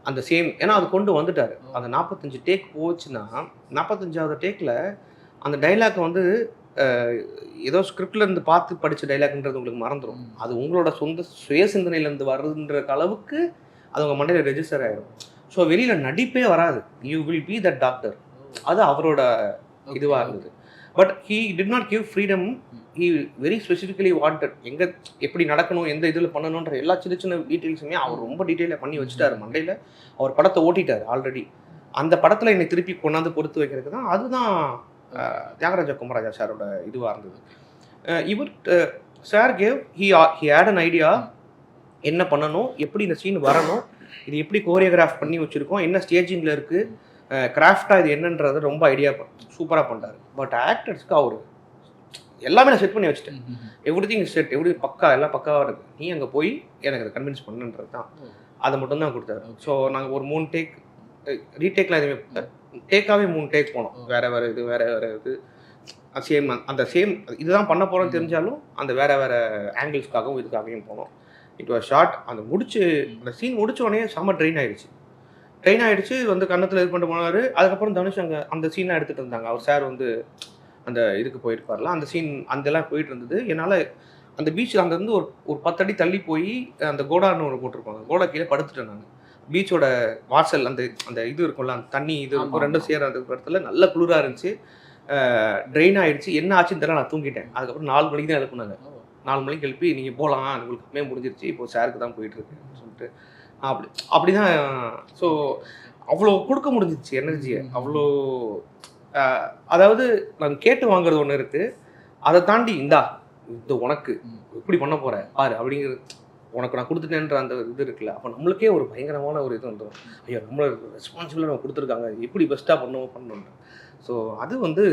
அந்த சேம். ஏன்னா அது கொண்டு வந்துட்டார். அந்த 45 டேக் போச்சுன்னா 45வது டேக்கில் அந்த டைலாக் வந்து ஏதோ ஸ்கிரிப்ட்ல இருந்து பார்த்து படித்த டைலாக்ன்றது உங்களுக்கு மறந்துடும். அது உங்களோட சொந்த சுய சிந்தனையிலேருந்து வருதுன்ற அளவுக்கு அது உங்கள் மண்டையில் ரெஜிஸ்டர் ஆகிடும். ஸோ வெளியில் நடிப்பே வராது, you will be that doctor. அது அவரோட இதுவாக இருந்தது. But he did not give freedom. He very specifically wanted எங்கே எப்படி நடக்கணும், எந்த இதில் பண்ணணுன்ற எல்லா சின்ன சின்ன டீட்டெயில்ஸுமே அவர் ரொம்ப டீட்டெயிலாக பண்ணி வச்சுட்டாரு மண்டையில். அவர் படத்தை ஓட்டிட்டார் ஆல்ரெடி. அந்த படத்தில் என்னை திருப்பி கொண்டாந்து பொறுத்து வைக்கிறதுக்கு தான் அதுதான் தியாகராஜா குமராஜா சாரோட இதுவாக இருந்தது. இவர் sir gave he had an idea, என்ன பண்ணணும், எப்படி இந்த சீன் வரணும், இது எப்படி கோரியோகிராஃப் பண்ணி வச்சுருக்கோம், என்ன ஸ்டேஜிங்கில் இருக்குது, கிராஃப்டாக இது என்னன்றது ரொம்ப ஐடியா சூப்பராக பண்ணுறாரு. பட் ஆக்டர்ஸ்க்கு அவர் எல்லாமே நான் செட் பண்ணி வச்சுட்டேன், எவ்ரி திங் செட், பக்கா எல்லாம் பக்காவாக இருக்குது, நீ அங்கே போய் எனக்கு அதை கன்வின்ஸ் பண்ணுன்றது தான். அதை மட்டும்தான் கொடுத்தாரு. ஸோ நாங்கள் ஒரு 3 டேக் ரீடேக்லாம் எதுவுமே டேக்காகவே 3 டேக் போனோம். வேறு இது சேம் அந்த சேம் இதுதான் பண்ண போகிறோன்னு தெரிஞ்சாலும் அந்த வேறு ஆங்கிள்ஸ்க்காகவும் இதுக்காகவும் போனோம். It was short. அந்த சீன் முடிச்ச உடனே செம்ம ட்ரெயின் ஆகிடுச்சு வந்து கன்னத்தில் இது பண்ணிட்டு போனார். அதுக்கப்புறம் தனுஷ் அங்கே அந்த சீன்லாம் எடுத்துகிட்டு இருந்தாங்க. அவர் சார் வந்து அந்த இதுக்கு போயிருப்பார்ல, அந்த சீன் அந்தெல்லாம் போயிட்டு இருந்தது. என்னால் அந்த பீச்சில் அங்கேருந்து ஒரு 10 அடி தள்ளி போய் அந்த கோடான்னு ஒன்று போட்டிருப்பாங்க, கோடா கீழே படுத்துட்டேன் நான். பீச்சோட வாசல் அந்த இது இருக்கும்ல, அந்த தண்ணி இது இருக்கும், ரெண்டும் சேர அந்த இடத்துல நல்ல குளிராக இருந்துச்சு. ட்ரெயின் ஆகிடுச்சு. என்ன ஆச்சுன்னு தெரியல, நான் தூங்கிட்டேன். அதுக்கப்புறம் 4 மணிக்கு தான் எழுப்புனாங்க. 4 மணிக்கு எழுப்பி நீங்கள் போகலாம், உங்களுக்கு முடிஞ்சிருச்சு, இப்போ சாருக்கு தான் போயிட்டுருக்குன்னு சொல்லிட்டு அப்படி தான். ஸோ அவ்வளோ கொடுக்க முடிஞ்சிச்சு எனர்ஜியை. அவ்வளோ அதாவது நான் கேட்டு வாங்குறது ஒன்று இருக்குது, அதை தாண்டி இந்த உனக்கு எப்படி பண்ண போகிற பாரு அப்படிங்கிறது, உனக்கு நான் கொடுத்துட்டேன்ற அந்த இது இருக்குல்ல, அப்போ நம்மளுக்கே ஒரு பயங்கரமான ஒரு இது வந்துடும். ஐயோ, நம்மளை ரெஸ்பான்சிபிளாக நம்ம கொடுத்துருக்காங்க, எப்படி பெஸ்ட்டாக பண்ணணுன்ற. ஸோ அது வந்து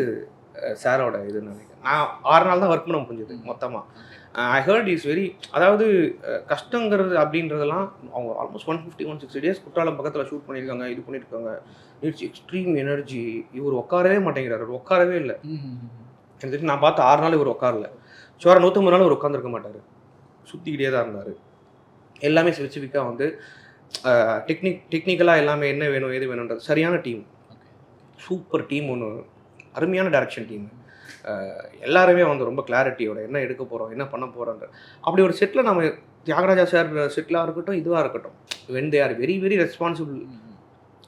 சாரோட இதுன்னு நினைக்கிறேன். நான் 6 நாள் தான் ஒர்க் பண்ண முடிஞ்சது மொத்தமாக. ஐ ஹர்ட் இஸ் வெரி, அதாவது கஷ்டங்கிறது அப்படின்றதெல்லாம் அவங்க ஆல்மோஸ்ட் 150-160 டேஸ் குற்றாலம் பக்கத்தில் ஷூட் பண்ணியிருக்காங்க, இது பண்ணியிருக்காங்க. It's extreme energy. இவர் உட்காரவே மாட்டேங்கிறார், உட்காரவே இல்லை. எனக்கு நான் பார்த்து 6 நாள் இவர் உட்காரல. ஷோரா 150 நாள் இவர் உட்காந்துருக்க மாட்டார், சுற்றிக்கிட்டே தான் இருந்தார். எல்லாமே ஸ்பெசிஃபிக்காக வந்து டெக்னிக்கலாக எல்லாமே என்ன வேணும் ஏது வேணுன்றது சரியான டீம், சூப்பர் டீம், ஒன்று அருமையான டைரக்ஷன் டீம். எல்லாருமே வந்து ரொம்ப கிளாரிட்டியோட என்ன எடுக்க போகிறோம், என்ன பண்ண போகிறோன்ற அப்படி ஒரு செட்டில் நம்ம தியாகராஜா சார் செட்டிலாக இருக்கட்டும், இதுவாக இருக்கட்டும், when they are very very responsible,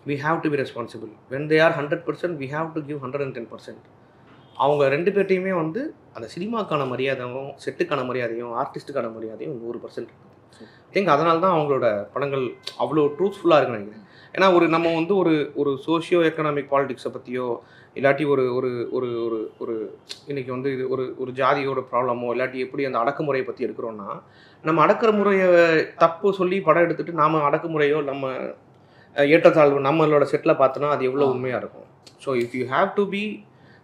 we have to be responsible. when they are 100%, we have to give 110%. அவங்க 2 பேர்ட்டையுமே வந்து அந்த சினிமாக்கான மரியாதையும் செட்டுக்கான மரியாதையும் ஆர்டிஸ்ட்டுக்கான மரியாதையும் 100% இருக்குது. திங்க் அதனால தான் அவங்களோட படங்கள் அவ்வளோ ட்ரூத்ஃபுல்லாக இருக்குன்னு நினைக்கிறேன். ஏன்னா நம்ம வந்து ஒரு சோஷியோ எக்கனாமிக் பாலிடிக்ஸை பற்றியோ இல்லாட்டி ஒரு ஒரு ஒரு ஒரு ஒரு இன்றைக்கி வந்து இது ஒரு ஜாதியோட ப்ராப்ளமோ இல்லாட்டி எப்படி அந்த அடக்குமுறையை பற்றி எடுக்கிறோன்னா, நம்ம அடக்குமுறையை தப்பு சொல்லி படம் எடுத்துகிட்டு நாம் அடக்குமுறையோ நம்ம ஏற்றத்தாழ்வு நம்மளோட செட்டில் பார்த்தோன்னா அது எவ்வளோ உண்மையாக இருக்கும். So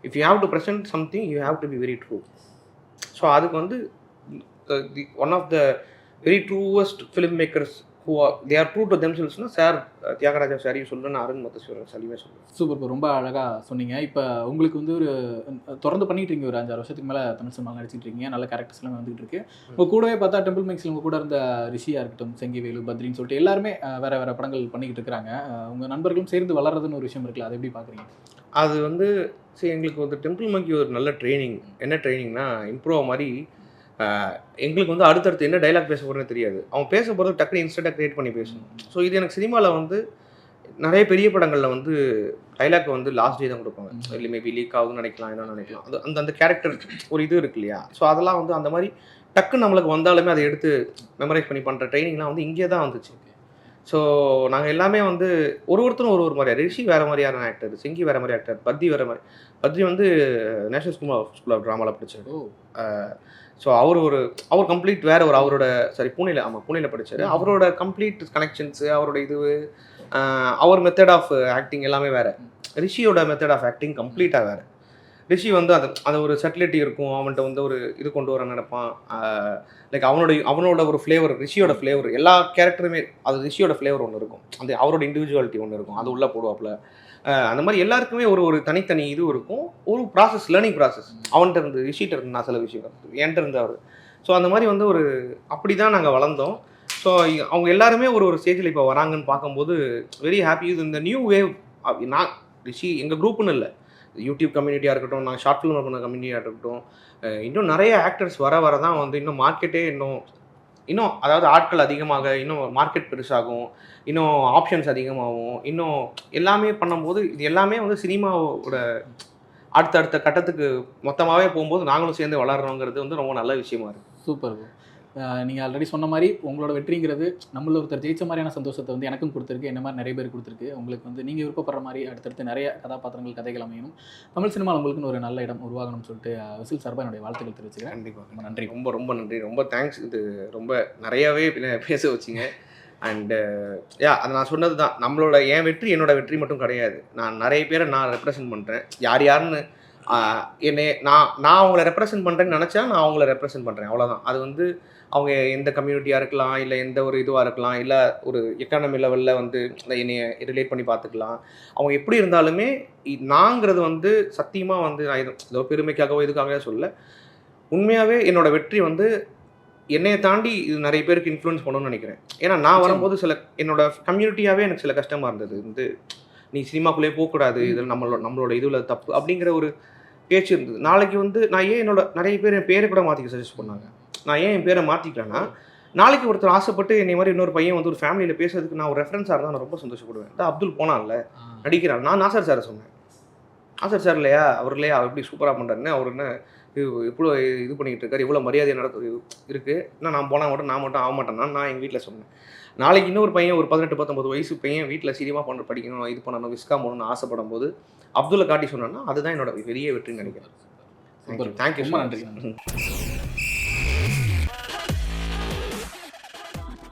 if you have to present something, you have to be very true. So அதுக்கு வந்து one of the very truest filmmakers who they are true to themselves னா சார் தியாகராஜா சாரியும் சொல்லுன்னு அருண் மத்தஸ்வரன் சலிமே சொல்லுவேன். சூப்பர், ரொம்ப அழகாக சொன்னீங்க. இப்போ உங்களுக்கு வந்து ஒரு தொடர்ந்து பண்ணிட்டு இருக்கீங்க, ஒரு 5-6 வருஷத்துக்கு மேலே தமிழ் சினிமாவில் நடிச்சிட்டு இருக்கீங்க, நல்ல கேரக்டர்ஸ் எல்லாம் வந்துகிட்டு இருக்கு. உங்கள் கூடவே பார்த்தா டெம்பிள் மேக்ஸில் உங்கள் கூட இருந்த ரிஷியாக இருக்கட்டும், செங்கிவேலு, பத்ரின்னு சொல்லிட்டு எல்லாருமே வேறு வேறு படங்கள் பண்ணிக்கிட்டு இருக்கிறாங்க. உங்கள் நண்பர்களும் சேர்ந்து வளர்றதுன்னு ஒரு விஷயம் இருக்குல்ல, அதை எப்படி பார்க்குறீங்க? அது வந்து எங்களுக்கு வந்து டெம்பிள் மங்கி ஒரு நல்ல ட்ரைனிங். என்ன ட்ரைனிங்னா, இம்ப்ரூவ் மாதிரி எங்களுக்கு வந்து அடுத்தடுத்து என்ன டைலாக் பேச போகிறேன்னு தெரியாது. அவன் பேச போகிறது டக்குனு இன்ஸ்டண்ட்டாக க்ரியேட் பண்ணி பேசணும். ஸோ இது எனக்கு சினிமாவில் வந்து நிறைய பெரிய படங்களில் வந்து டைலாக் வந்து லாஸ்ட் டே தான் கொடுப்பாங்க, இல்லை மேபி லீக் ஆகுதுன்னு நினைக்கலாம், என்ன நினைக்கலாம், அது அந்த கேரக்டர் ஒரு இது இருக்கு இல்லையா. ஸோ அதெல்லாம் வந்து அந்த மாதிரி டக்குன்னு நம்மளுக்கு வந்தாலுமே அதை எடுத்து மெமரைஸ் பண்ணி பண்ணுற ட்ரைனிங்லாம் வந்து இங்கே தான் வந்துச்சு. ஸோ நாங்கள் எல்லாமே வந்து ஒருத்தரும் ஒரு மாதிரியா, ரிஷி வேறு மாதிரியான ஆக்டர், செங்கி வேறு மாதிரி ஆக்டர், பத்ரி வந்து நேஷனல் ஸ்கூல் ஆஃப் ட்ராமாவில் படித்தார். ஸோ அவர் கம்ப்ளீட் வேறு அவரோட பூனேல படித்தார். அவரோட கம்ப்ளீட் கனெக்ஷன்ஸு, அவரோட இது அவர் மெத்தட் ஆஃப் ஆக்டிங் எல்லாமே வேறு. ரிஷியோட மெத்தட் ஆஃப் ஆக்டிங் கம்ப்ளீட்டாக வேறு. ரிஷி வந்து அது ஒரு சட்டிலிட்டி இருக்கும், அவன்கிட்ட வந்து ஒரு இது கொண்டு வர நினைப்பான். லைக் அவனோட ஒரு ஃப்ளேவர், ரிஷியோட ஃப்ளேவர், எல்லா கேரக்டருமே அது ரிஷியோட ஃப்ளேவர் ஒன்று இருக்கும், அந்த அவரோட இண்டிவிஜுவாலிட்டி ஒன்று இருக்கும், அது உள்ளே போடுவாப்புல. அந்த மாதிரி எல்லாருக்குமே ஒரு தனித்தனி இது இருக்கும், ஒரு ப்ராசஸ், லேர்னிங் ப்ராசஸ். அவன்கிட்ட இருந்து ரிஷிகிட்ட இருந்து நான் சில விஷயம் என்கிட்ட இருந்து அவர். ஸோ அந்த மாதிரி வந்து அப்படி தான் நாங்கள் வளர்ந்தோம். ஸோ அவங்க எல்லாருமே ஒரு ஸ்டேஜில் இப்போ வராங்கன்னு பார்க்கும்போது வெரி ஹாப்பி. இது இந்த நியூ வேவ். நான் ரிஷி எங்கள் குரூப்புன்னு இல்லை, யூடியூப் கம்யூனிட்டியாக இருக்கட்டும், நான் ஷார்ட் ஃபிலிம் பண்ண கம்யூனிட்டியாக இருக்கட்டும், இன்னும் நிறைய ஆக்டர்ஸ் வர தான் வந்து இன்னும் மார்க்கெட்டே இன்னும் அதாவது ஆட்கள் அதிகமாக, இன்னும் மார்க்கெட் பெருசாகும், இன்னும் ஆப்ஷன்ஸ் அதிகமாகும், இன்னும் எல்லாமே பண்ணும்போது இது எல்லாமே வந்து சினிமாவோட அடுத்த கட்டத்துக்கு மொத்தமாகவே போகும்போது நாங்களும் சேர்ந்து வளர்றோங்கிறது வந்து ரொம்ப நல்ல விஷயமா இருக்குது. சூப்பர். நீங்கள் ஆல்ரெடி சொன்ன மாதிரி உங்களோட வெற்றிங்கிறது நம்மள ஒருத்தர் ஜெயிச்ச மாதிரியான சந்தோஷத்தை வந்து எனக்கும் கொடுத்துருக்கு, என்ன மாதிரி நிறைய பேர் கொடுத்துருக்கு. உங்களுக்கு வந்து நீங்கள் விருப்பப்படுற மாதிரி அடுத்தடுத்து நிறைய கதாபாத்திரங்கள், கதைகள் அமையணும், தமிழ் சினிமாவில் உங்களுக்குன்னு ஒரு நல்ல இடம் உருவாகணும்னு சொல்லிட்டு விசில் சார்பாக என்னுடைய வாழ்த்துக்கள் தெரிவிச்சுக்கிறேன். கண்டிப்பாக ரொம்ப நன்றி. ரொம்ப நன்றி, ரொம்ப தேங்க்ஸ். இது ரொம்ப நிறையாவே பேச வச்சிங்க. அண்டு அதை நான் சொன்னது தான், என் வெற்றி என்னோட வெற்றி மட்டும் கிடையாது. நான் நிறைய பேரை நான் ரெப்ரசன்ட் பண்ணுறேன். யாருன்னு நான் அவங்கள ரெப்ரசன்ட் பண்ணுறேன்னு நினச்சா நான் அவங்கள ரெப்ரசன்ட் பண்ணுறேன், அவ்வளோதான். அது வந்து அவங்க எந்த கம்யூனிட்டியாக இருக்கலாம், இல்லை எந்த ஒரு இதுவாக இருக்கலாம், இல்லை ஒரு எக்கானமி லெவலில் வந்து என்னைய ரிலேட் பண்ணி பார்த்துக்கலாம். அவங்க எப்படி இருந்தாலுமே நாங்கிறது வந்து சத்தியமாக வந்து நான் ஏதோ பெருமைக்காகவோ இதுக்காகவே சொல்ல, உண்மையாகவே என்னோட வெற்றி வந்து என்னையை தாண்டி இது நிறைய பேருக்கு இன்ஃப்ளூயன்ஸ் பண்ணணும்னு நினைக்கிறேன். ஏன்னா நான் வரும்போது என்னோட கம்யூனிட்டியாகவே எனக்கு சில கஷ்டமாக இருந்தது. வந்து நீ சினிமாக்குள்ளேயே போகக்கூடாது, இதில் நம்மளோட இதில் தப்பு அப்படிங்கிற ஒரு பேச்சு இருந்தது. நாளைக்கு வந்து நான் ஏன் நிறைய பேர் என் பேரை கூட மாற்றிக்க சஜஸ்ட் பண்ணாங்க. நான் ஏன் என் பேரை மாற்றிக்கலன்னா, நாளைக்கு ஒருத்தர் ஆசைப்பட்டு என்னை மாதிரி இன்னொரு பையன் வந்து ஒரு ஃபேமிலியில் பேசுறதுக்கு நான் ஒரு ரெஃபரன்ஸாக இருந்தால் நான் ரொம்ப சந்தோஷப்படுவேன். அப்துல் போனான்ல நடிக்கிறான், நான் நாசர் சாரை சொன்னேன். நாசர் சார் இல்லையா, அவர் இல்லையா, அவர் எப்படி சூப்பராக பண்ணுறாருன்னு, அவர் என்ன இவ்வளோ இது பண்ணிக்கிட்டு இருக்காரு, இவ்வளோ மரியாதை இருக்குது, இன்னும் நான் போனால் மட்டும் நான் மட்டும் ஆக மாட்டேன்னா நான் எங்கள் வீட்டில் சொன்னேன். நாளைக்கு இன்னொரு பையன் ஒரு 18-19 வயசு பையன் வீட்டில் சினிமா படிக்கணும், இது பண்ணணும், விஸ்காம் போகணும்னு ஆசைப்படும் போது அப்துல்லை காட்டி சொன்னேன்னா அதுதான் என்னோட பெரிய வெற்றின்னு நினைக்கிறேன். தேங்க்யூ, ரொம்ப நன்றி.